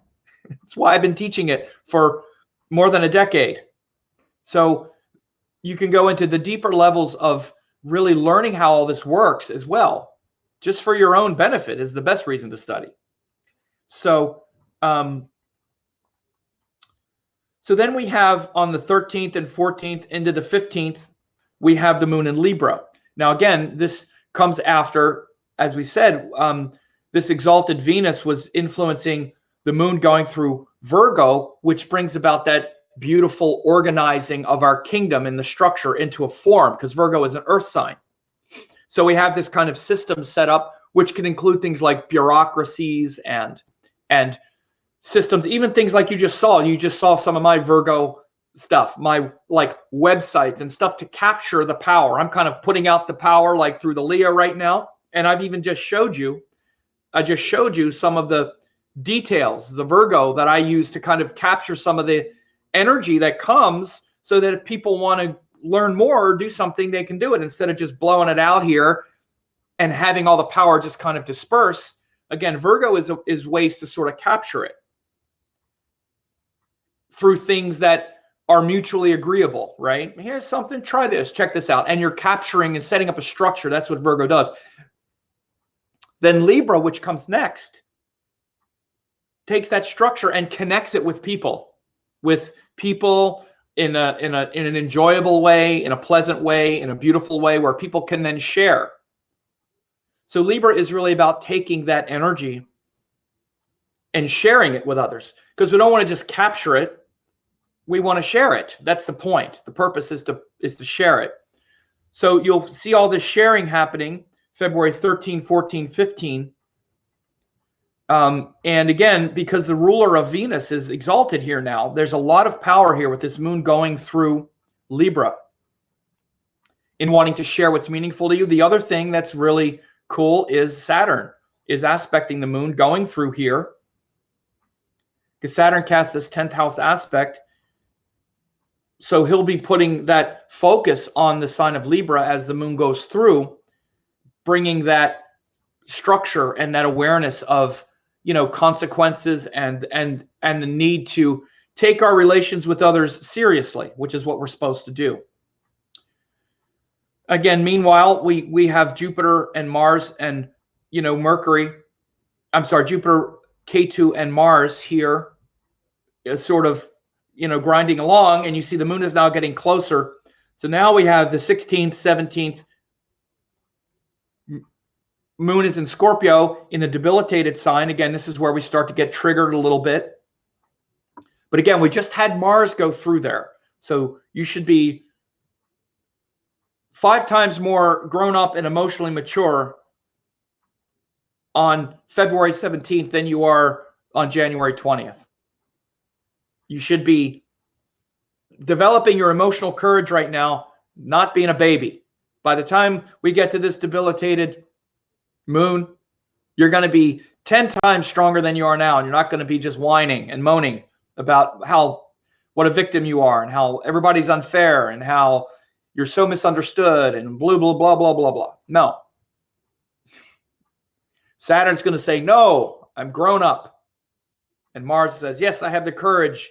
That's why I've been teaching it for more than a decade. So you can go into the deeper levels of really learning how all this works as well. Just for your own benefit is the best reason to study. So, so then we have on the 13th and 14th into the 15th, we have the moon in Libra. Now, again, this comes after, as we said, this exalted Venus was influencing the moon going through Virgo, which brings about that beautiful organizing of our kingdom and the structure into a form, because Virgo is an earth sign. So we have this kind of system set up, which can include things like bureaucracies and systems, even things like you just saw. You just saw some of my Virgo stuff, my like websites and stuff to capture the power. I'm kind of putting out the power like through the Leo right now. And I've even just showed you, some of the details, the Virgo that I use to kind of capture some of the energy that comes, so that if people want to learn more or do something, they can do it instead of just blowing it out here and having all the power just kind of disperse. Again, Virgo is ways to sort of capture it through things that are mutually agreeable, right? Here's something, try this, check this out. And you're capturing and setting up a structure. That's what Virgo does. Then Libra, which comes next, takes that structure and connects it with people in an enjoyable way, in a pleasant way, in a beautiful way where people can then share. So Libra is really about taking that energy and sharing it with others, because we don't want to just capture it. We want to share it. That's the point. The purpose is to share it. So you'll see all this sharing happening February 13, 14, 15. And again, because the ruler of Venus is exalted here now, there's a lot of power here with this moon going through Libra in wanting to share what's meaningful to you. The other thing that's really cool is Saturn is aspecting the moon going through here, because Saturn casts this 10th house aspect. So he'll be putting that focus on the sign of Libra as the moon goes through, bringing that structure and that awareness of, consequences and the need to take our relations with others seriously, which is what we're supposed to do. Again, meanwhile, we have Jupiter and Mars and, Jupiter, Ketu and Mars here sort of, grinding along, and you see the moon is now getting closer. So now we have the 16th, 17th. Moon is in Scorpio in the debilitated sign. Again, this is where we start to get triggered a little bit. But again, we just had Mars go through there. So you should be 5 times more grown up and emotionally mature on February 17th than you are on January 20th. You should be developing your emotional courage right now, not being a baby. By the time we get to this debilitated moon, you're going to be 10 times stronger than you are now. And you're not going to be just whining and moaning about what a victim you are and how everybody's unfair and how you're so misunderstood and blah, blah, blah, blah, blah, blah. No. Saturn's going to say, no, I'm grown up. And Mars says, yes, I have the courage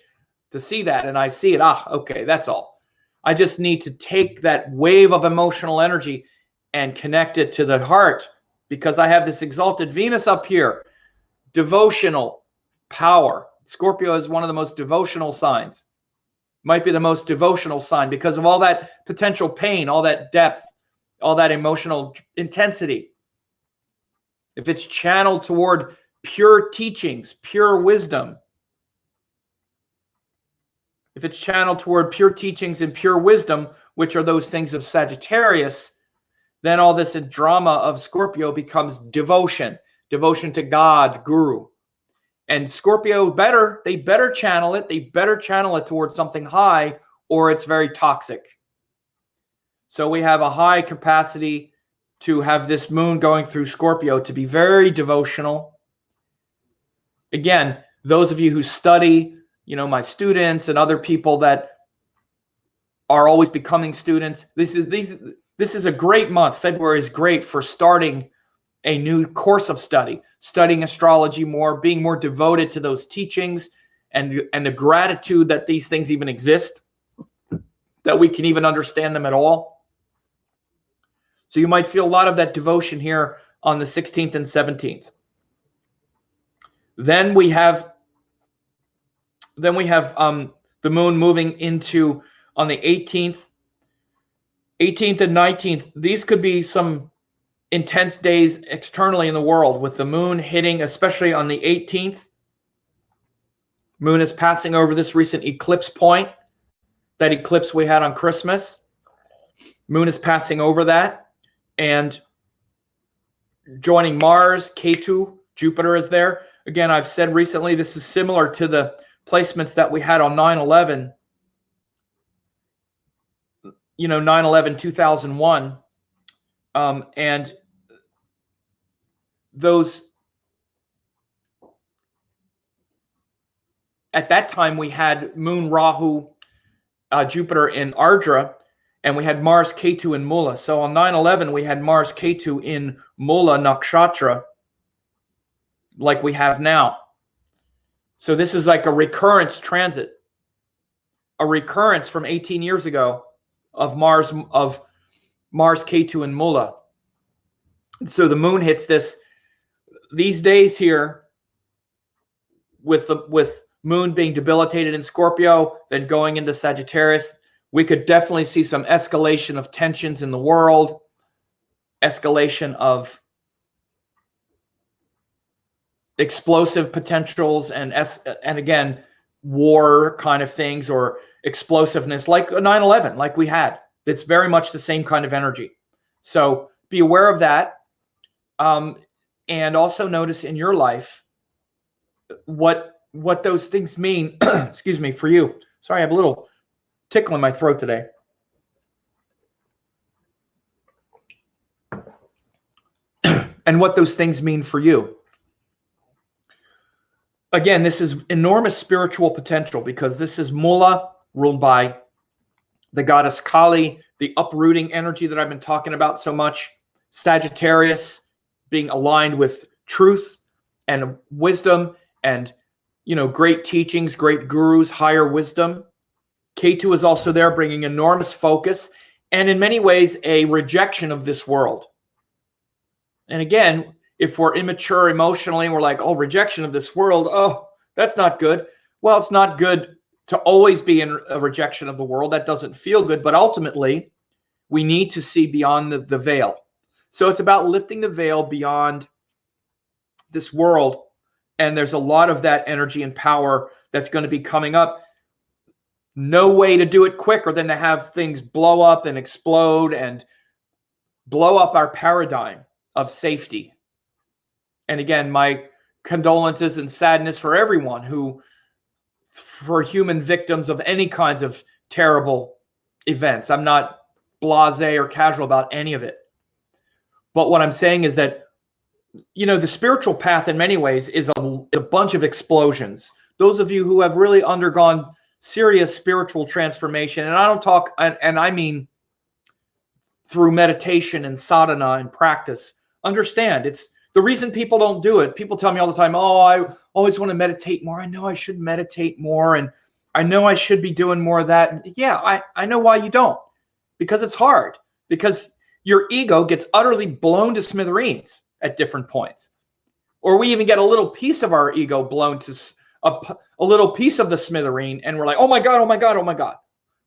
to see that. And I see it. Okay, that's all. I just need to take that wave of emotional energy and connect it to the heart, because I have this exalted Venus up here. Devotional power. Scorpio is one of the most devotional signs. Might be the most devotional sign because of all that potential pain, all that depth, all that emotional intensity. If it's channeled toward pure teachings, pure wisdom, if it's channeled toward pure teachings and pure wisdom, which are those things of Sagittarius, then all this drama of Scorpio becomes devotion to God, Guru. And Scorpio they better channel it. They better channel it towards something high, or it's very toxic. So we have a high capacity to have this moon going through Scorpio to be very devotional. Again, those of you who study, my students and other people that are always becoming students, this is a great month. February is great for starting a new course of studying astrology more, being more devoted to those teachings and the gratitude that these things even exist. that we can even understand them at all. So you might feel a lot of that devotion here on the 16th and 17th. Then we have the moon moving into on the 18th and 19th. These could be some intense days externally in the world with the moon hitting, especially on the 18th. Moon is passing over this recent eclipse point, that eclipse we had on Christmas. Moon is passing over that and joining Mars, Ketu, Jupiter is there. Again, I've said recently, this is similar to the placements that we had on 9/11. 9/11, 2001. And those, at that time, we had Moon, Rahu, Jupiter in Ardra, and we had Mars, Ketu in Mula. So on 9/11, we had Mars, Ketu in Mula Nakshatra, like we have now. So this is like a recurrence transit, a recurrence from 18 years ago of Mars, Ketu in Mula. So the moon hits these days here with moon being debilitated in Scorpio, then going into Sagittarius. We could definitely see some escalation of tensions in the world, escalation of explosive potentials, and again, war kind of things, or explosiveness like 9/11, like we had. It's very much the same kind of energy. So be aware of that. And also notice in your life what those things mean, excuse me, for you. Sorry, I have a little tickle in my throat today. And what those things mean for you. Again, this is enormous spiritual potential because this is Mula, ruled by the goddess Kali, the uprooting energy that I've been talking about so much. Sagittarius being aligned with truth and wisdom and, great teachings, great gurus, higher wisdom. Ketu is also there, bringing enormous focus and in many ways a rejection of this world. And again, if we're immature emotionally and we're like, oh, rejection of this world, oh, that's not good. Well, it's not good to always be in a rejection of the world. That doesn't feel good. But ultimately, we need to see beyond the veil. So it's about lifting the veil beyond this world. And there's a lot of that energy and power that's going to be coming up. No way to do it quicker than to have things blow up and explode and blow up our paradigm of safety. And again, my condolences and sadness for everyone for human victims of any kinds of terrible events. I'm not blasé or casual about any of it. But what I'm saying is that, the spiritual path in many ways is a bunch of explosions. Those of you who have really undergone serious spiritual transformation, and I don't talk, and I mean through meditation and sadhana and practice, understand it's the reason people don't do it. People tell me all the time, oh, I always want to meditate more. I know I should meditate more, and I know I should be doing more of that. Yeah, I know why you don't. Because it's hard. Because your ego gets utterly blown to smithereens at different points. Or we even get a little piece of our ego blown to a little piece of the smithereen, and we're like, oh my God, oh my God, oh my God.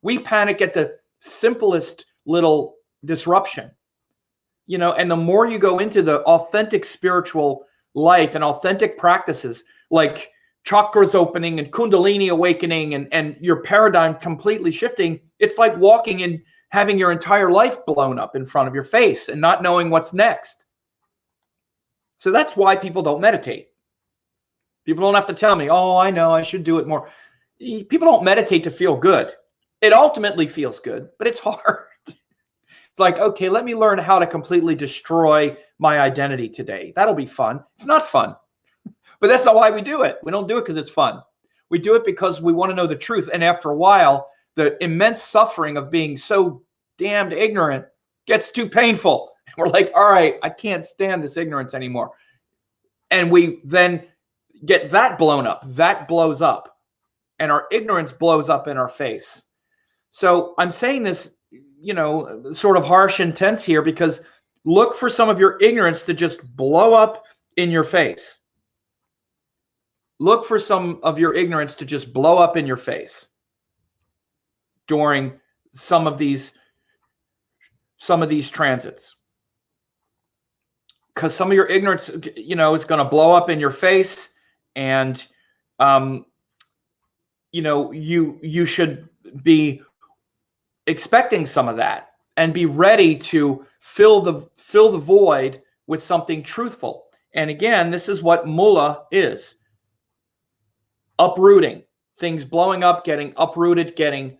We panic at the simplest little disruption. And the more you go into the authentic spiritual life and authentic practices like chakras opening and kundalini awakening and your paradigm completely shifting, it's like walking and having your entire life blown up in front of your face and not knowing what's next. So that's why people don't meditate. People don't have to tell me, oh, I know I should do it more. People don't meditate to feel good. It ultimately feels good, but it's hard. It's like, okay, let me learn how to completely destroy my identity today. That'll be fun. It's not fun, but that's not why we do it. We don't do it because it's fun. We do it because we want to know the truth. And after a while, the immense suffering of being so damned ignorant gets too painful. We're like, all right, I can't stand this ignorance anymore. And we then get that blown up. That blows up. And our ignorance blows up in our face. So I'm saying this, sort of harsh and tense here because look for some of your ignorance to just blow up in your face. Look for some of your ignorance to just blow up in your face during some of these transits. Because some of your ignorance, is going to blow up in your face, and you should be expecting some of that and be ready to fill the void with something truthful. And again, this is what mula is. Uprooting, things blowing up, getting uprooted, getting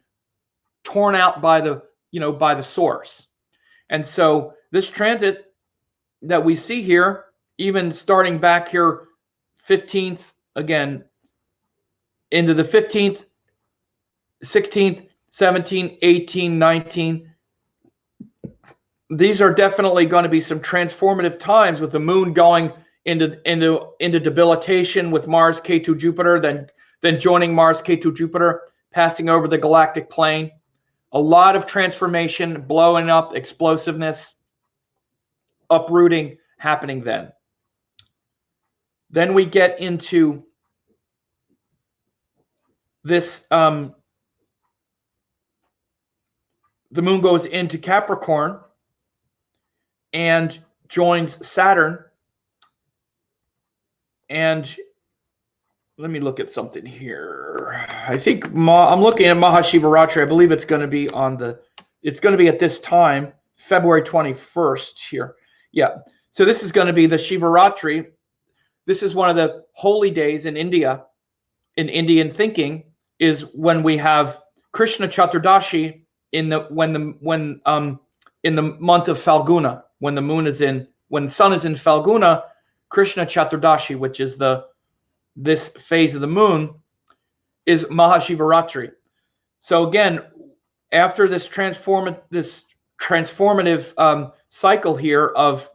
torn out by the source. And so this transit that we see here, even starting back here 15th, again, into the 15th, 16th, 17, 18, 19. These are definitely going to be some transformative times with the moon going into debilitation with Mars, Ketu, Jupiter, then joining Mars, Ketu, Jupiter, passing over the galactic plane. A lot of transformation, blowing up, explosiveness, uprooting happening then. Then we get into this, the moon goes into Capricorn and joins Saturn. And let me look at something here. I think I'm looking at Maha Shivaratri. I believe it's going to be at this time, February 21st here. Yeah. So this is going to be the Shivaratri. This is one of the holy days in India, in Indian thinking, is when we have Krishna Chaturdashi in the month of Falguna, when the sun is in Falguna, Krishna Chaturdashi, which is this phase of the moon, is Maha Shivaratri. So again, after this transformative cycle here of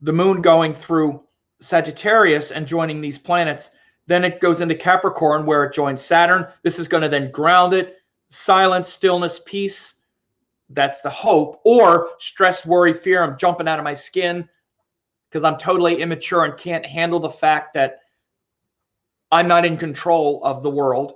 the moon going through Sagittarius and joining these planets, then it goes into Capricorn where it joins Saturn. This is going to then ground it, silence, stillness, peace. That's the hope. Or stress, worry, fear. I'm jumping out of my skin because I'm totally immature and can't handle the fact that I'm not in control of the world.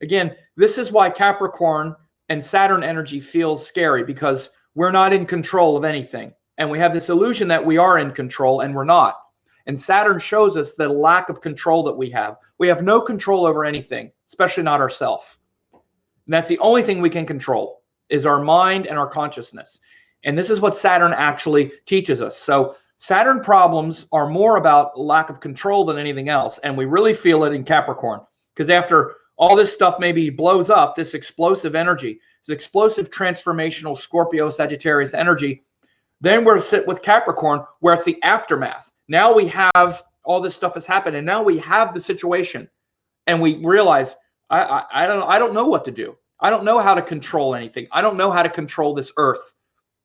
Again, this is why Capricorn and Saturn energy feels scary, because we're not in control of anything. And we have this illusion that we are in control, and we're not. And Saturn shows us the lack of control that we have. We have no control over anything, especially not ourselves. And that's the only thing we can control, is our mind and our consciousness. And this is what Saturn actually teaches us. So Saturn problems are more about lack of control than anything else. And we really feel it in Capricorn, because after all this stuff maybe blows up, this explosive energy, this explosive transformational Scorpio Sagittarius energy, then we're sit with Capricorn where it's the aftermath. Now we have all this stuff has happened, and now we have the situation, and we realize I don't know what to do. I don't know how to control anything. I don't know how to control this earth.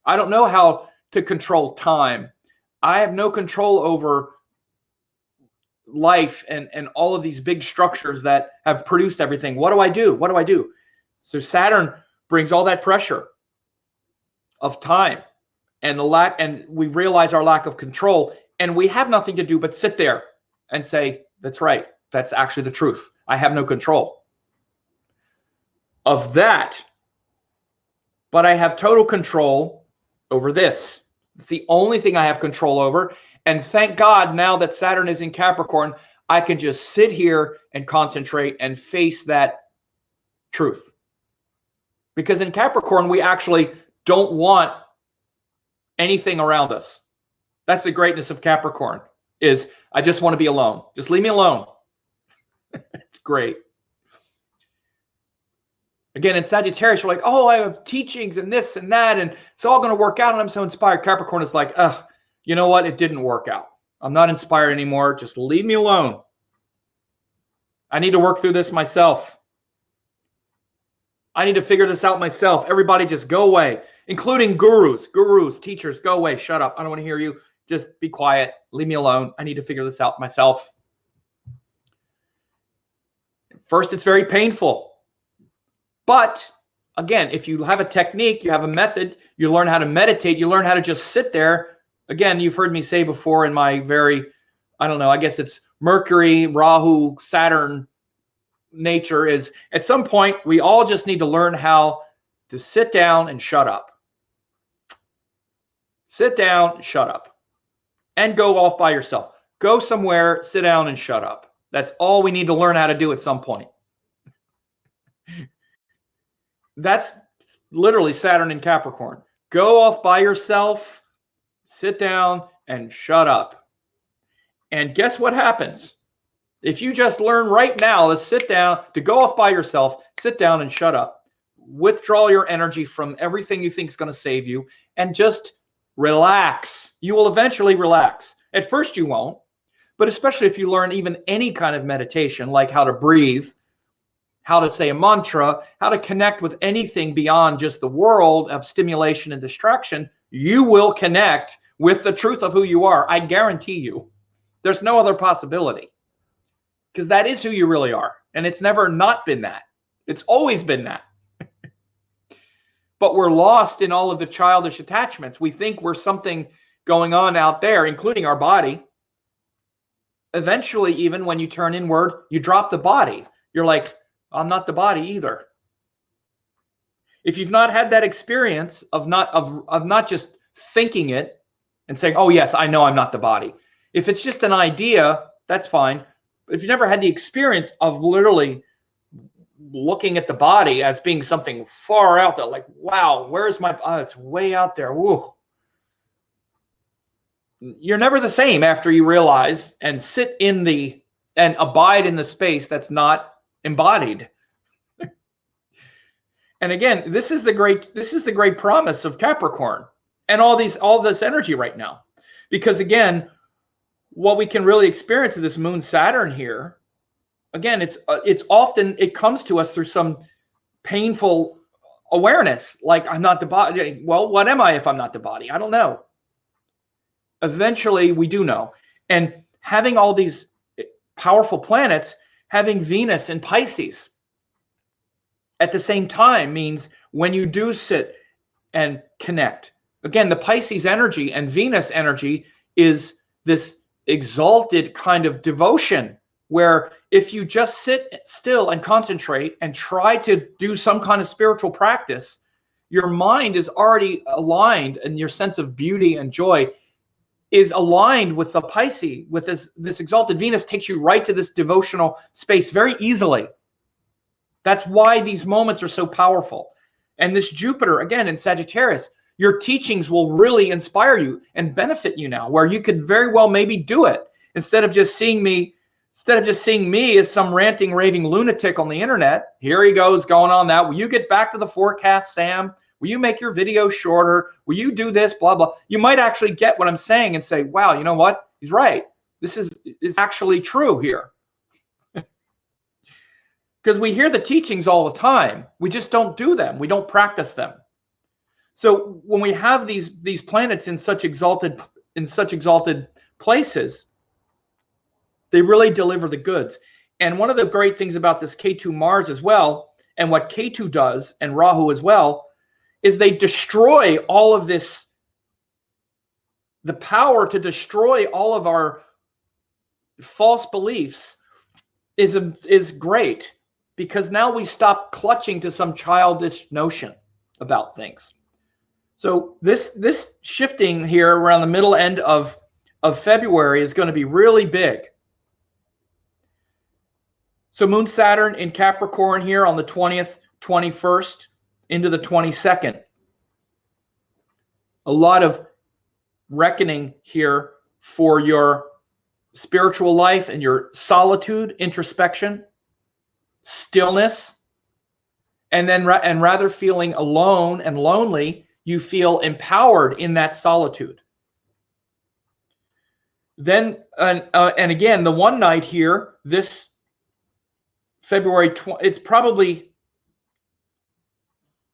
I don't know how to control time. I have no control over life and all of these big structures that have produced everything. What do I do? What do I do? So Saturn brings all that pressure of time and and we realize our lack of control, and we have nothing to do but sit there and say, that's right. That's actually the truth. I have no control of that, but I have total control over this. It's the only thing I have control over. And thank God, now that Saturn is in Capricorn, I can just sit here and concentrate and face that truth. Because in Capricorn, we actually don't want anything around us. That's the greatness of Capricorn, is I just want to be alone. Just leave me alone. It's great. Again, in Sagittarius, we're like, oh, I have teachings and this and that, and it's all going to work out, and I'm so inspired. Capricorn is like, you know what? It didn't work out. I'm not inspired anymore. Just leave me alone. I need to work through this myself. I need to figure this out myself. Everybody just go away, including gurus, teachers, go away. Shut up. I don't want to hear you. Just be quiet. Leave me alone. I need to figure this out myself. First, it's very painful. But again, if you have a technique, you have a method, you learn how to meditate, you learn how to just sit there. Again, you've heard me say before in my very, I don't know, I guess it's Mercury, Rahu, Saturn nature is at some point, we all just need to learn how to sit down and shut up. Sit down, shut up, and go off by yourself. Go somewhere, sit down, and shut up. That's all we need to learn how to do at some point. That's literally Saturn in Capricorn. Go off by yourself, sit down, and shut up. And guess what happens? If you just learn right now to sit down, to go off by yourself, sit down and shut up. Withdraw your energy from everything you think is going to save you and just relax. You will eventually relax. At first you won't, but especially if you learn even any kind of meditation, like how to breathe, how to say a mantra, how to connect with anything beyond just the world of stimulation and distraction, you will connect with the truth of who you are. I guarantee you. There's no other possibility, because that is who you really are. And it's never not been that. It's always been that. But we're lost in all of the childish attachments. We think we're something going on out there, including our body. Eventually, even when you turn inward, you drop the body. You're like, I'm not the body either. If you've not had that experience of not just thinking it and saying, oh yes, I know I'm not the body. If it's just an idea, that's fine. But if you never had the experience of literally looking at the body as being something far out there, like, wow, where's my, it's way out there. Woo. You're never the same after you realize and sit in the, and abide in the space that's not embodied. And again, this is the great promise of Capricorn and all this energy right now. Because again, what we can really experience of this Moon Saturn here, again, it's often, it comes to us through some painful awareness, like I'm not the body. Well, what am I if I'm not the body? I don't know. Eventually we do know. And having all these powerful planets, having Venus in Pisces at the same time means when you do sit and connect, again, the Pisces energy and Venus energy is this exalted kind of devotion where if you just sit still and concentrate and try to do some kind of spiritual practice, your mind is already aligned and your sense of beauty and joy is aligned with the Pisces, with this exalted Venus takes you right to this devotional space very easily. That's why these moments are so powerful. And this Jupiter, again, in Sagittarius, your teachings will really inspire you and benefit you now, where you could very well maybe do it instead of just seeing me as some ranting, raving lunatic on the internet. Here he goes going on that. Will you get back to the forecast, Sam? Will you make your video shorter? Will you do this, blah, blah? You might actually get what I'm saying and say, wow, you know what? He's right. This is actually true here. Because we hear the teachings all the time. We just don't do them. We don't practice them. So when we have these planets in such exalted places, they really deliver the goods. And one of the great things about this Ketu Mars as well, and what Ketu does, and Rahu as well, is they destroy all of this. The power to destroy all of our false beliefs is great, because now we stop clutching to some childish notion about things. So this shifting here around the middle end of February is going to be really big. So Moon Saturn in Capricorn here on the 20th, 21st into the 22nd. A lot of reckoning here for your spiritual life and your solitude, introspection, stillness, and then rather feeling alone and lonely, you feel empowered in that solitude. Then, and again, the one night here, this February, it's probably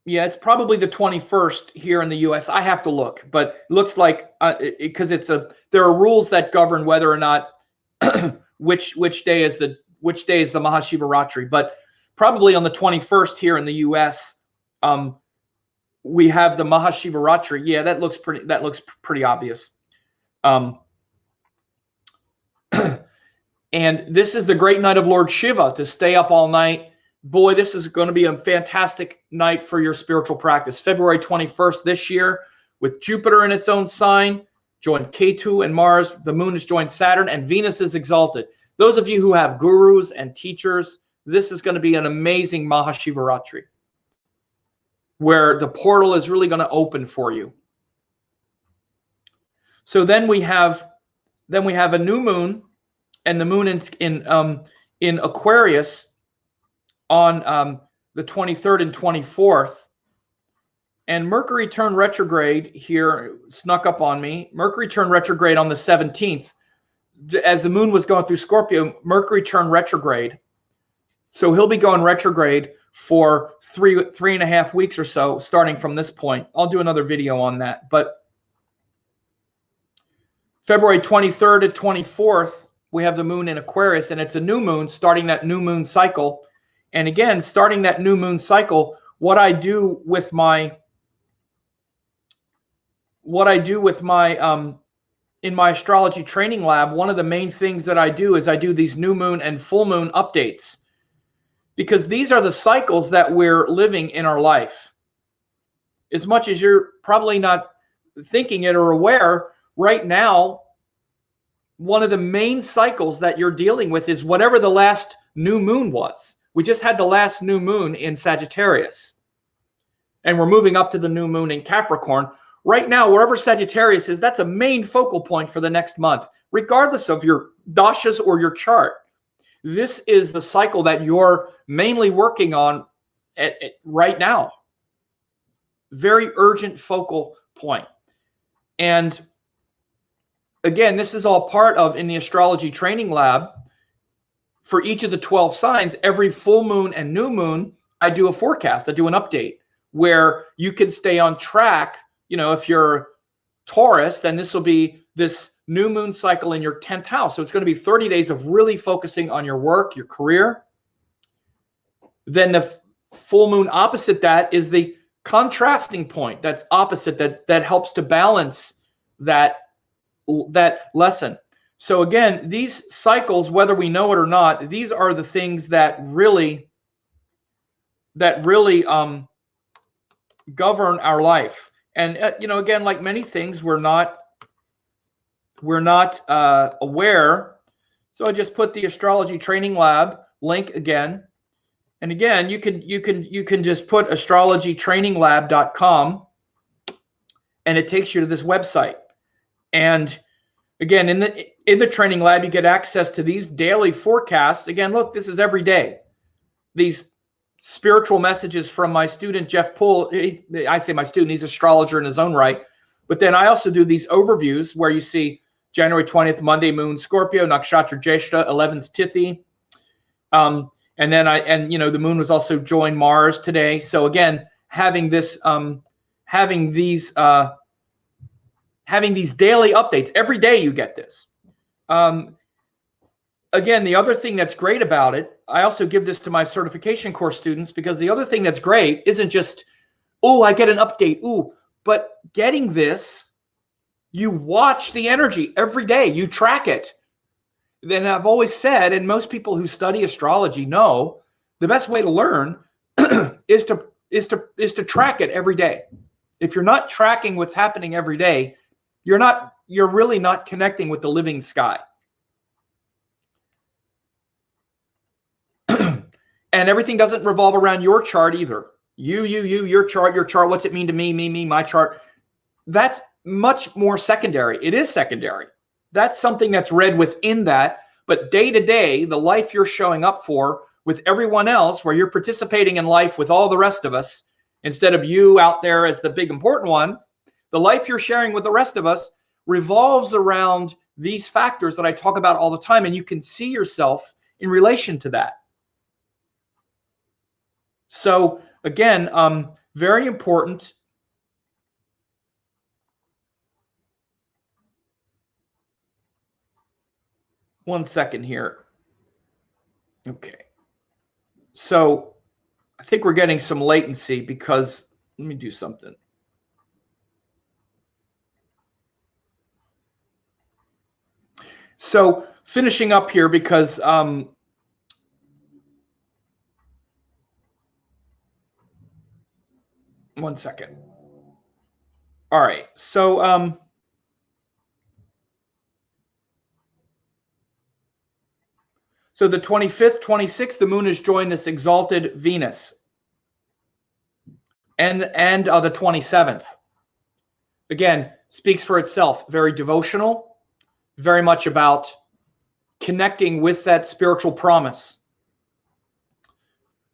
the 21st here in the U.S. I have to look, but it looks like because there are rules that govern whether or not which day is the Maha Shivaratri. But probably on the 21st here in the U.S., we have the Maha Shivaratri. Yeah, that looks pretty obvious. And this is the great night of Lord Shiva, to stay up all night. Boy, this is going to be a fantastic night for your spiritual practice. February 21st this year, with Jupiter in its own sign, joined Ketu and Mars. The moon has joined Saturn, and Venus is exalted. Those of you who have gurus and teachers, this is going to be an amazing Maha Shivaratri, where the portal is really going to open for you. So then we have a new moon, and the moon in Aquarius on the 23rd and 24th. And Mercury turned retrograde here, snuck up on me. Mercury turned retrograde on the 17th. As the moon was going through Scorpio, Mercury turned retrograde. So he'll be going retrograde for three and a half weeks or so, starting from this point. I'll do another video on that. But February 23rd to 24th, we have the moon in Aquarius, and it's a new moon, starting that new moon cycle. And again, starting that new moon cycle, what I do with my in my astrology training lab, one of the main things that I do is I do these new moon and full moon updates, because these are the cycles that we're living in our life. As much as you're probably not thinking it or aware, right now, one of the main cycles that you're dealing with is whatever the last new moon was. We just had the last new moon in Sagittarius, and we're moving up to the new moon in Capricorn. Right now, wherever Sagittarius is, that's a main focal point for the next month, regardless of your dashas or your chart. This is the cycle that you're mainly working on right now. Very urgent focal point. And again, this is all part of, in the astrology training lab, for each of the 12 signs, every full moon and new moon, I do a forecast. I do an update where you can stay on track. You know, if you're Taurus, then this will be this new moon cycle in your 10th house. So it's going to be 30 days of really focusing on your work, your career. Then the full moon opposite that is the contrasting point that's opposite, that helps to balance that lesson. So again, these cycles, whether we know it or not, these are the things that really govern our life. And you know, again, like many things, we're not aware. So I just put the astrology training lab link again. And again, you can just put astrologytraininglab.com, and it takes you to this website. And again, in the training lab, you get access to these daily forecasts. Again, look, this is every day. These spiritual messages from my student, Jeff Poole. I say my student, he's an astrologer in his own right. But then I also do these overviews where you see January 20th, Monday, moon, Scorpio, Nakshatra Jyeshta, 11th Tithi. And then you know, the moon was also joined Mars today. So again, having these daily updates every day, you get this. Again, the other thing that's great about it, I also give this to my certification course students, because the other thing that's great isn't just, oh, I get an update, but getting this, you watch the energy every day, you track it. Then I've always said, and most people who study astrology know, the best way to learn is to track it every day. If you're not tracking what's happening every day, you're really not connecting with the living sky. And everything doesn't revolve around your chart either. Your chart, what's it mean to me, my chart. That's much more secondary. It is secondary. That's something that's read within that. But day to day, the life you're showing up for with everyone else, where you're participating in life with all the rest of us, instead of you out there as the big important one, the life you're sharing with the rest of us revolves around these factors that I talk about all the time. And you can see yourself in relation to that. So again, very important. One second here. Okay. So I think we're getting some latency because, let me do something. So finishing up here because one second. All right. So so the 25th, 26th, the moon has joined this exalted Venus. And the 27th. Again, speaks for itself. Very devotional, very much about connecting with that spiritual promise.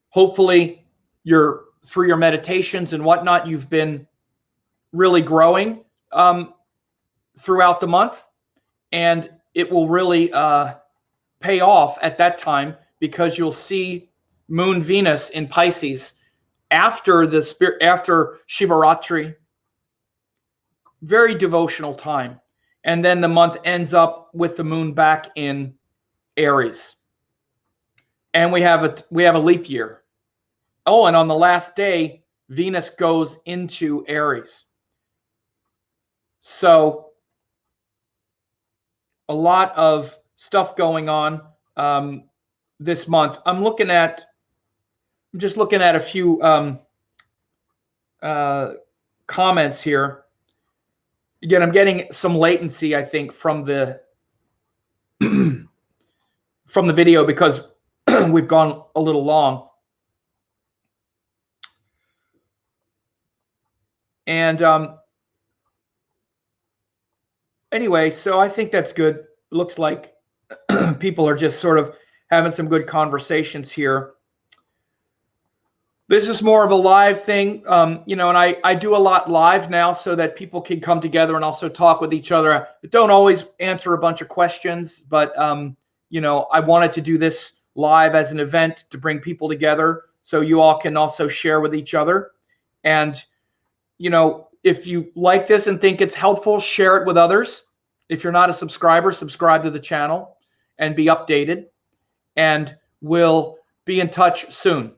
Hopefully, through your meditations and whatnot, you've been really growing throughout the month, and it will really pay off at that time because you'll see Moon Venus in Pisces after Shivaratri. Very devotional time. And then the month ends up with the moon back in Aries. And we have a leap year. Oh, and on the last day, Venus goes into Aries. So a lot of stuff going on this month. I'm just looking at a few comments here. Again, I'm getting some latency, I think, from the from the video because we've gone a little long. And anyway, so I think that's good. It looks like people are just sort of having some good conversations here. This is more of a live thing, and I do a lot live now so that people can come together and also talk with each other. I don't always answer a bunch of questions, but, I wanted to do this live as an event to bring people together so you all can also share with each other. And, if you like this and think it's helpful, share it with others. If you're not a subscriber, subscribe to the channel and be updated. And we'll be in touch soon.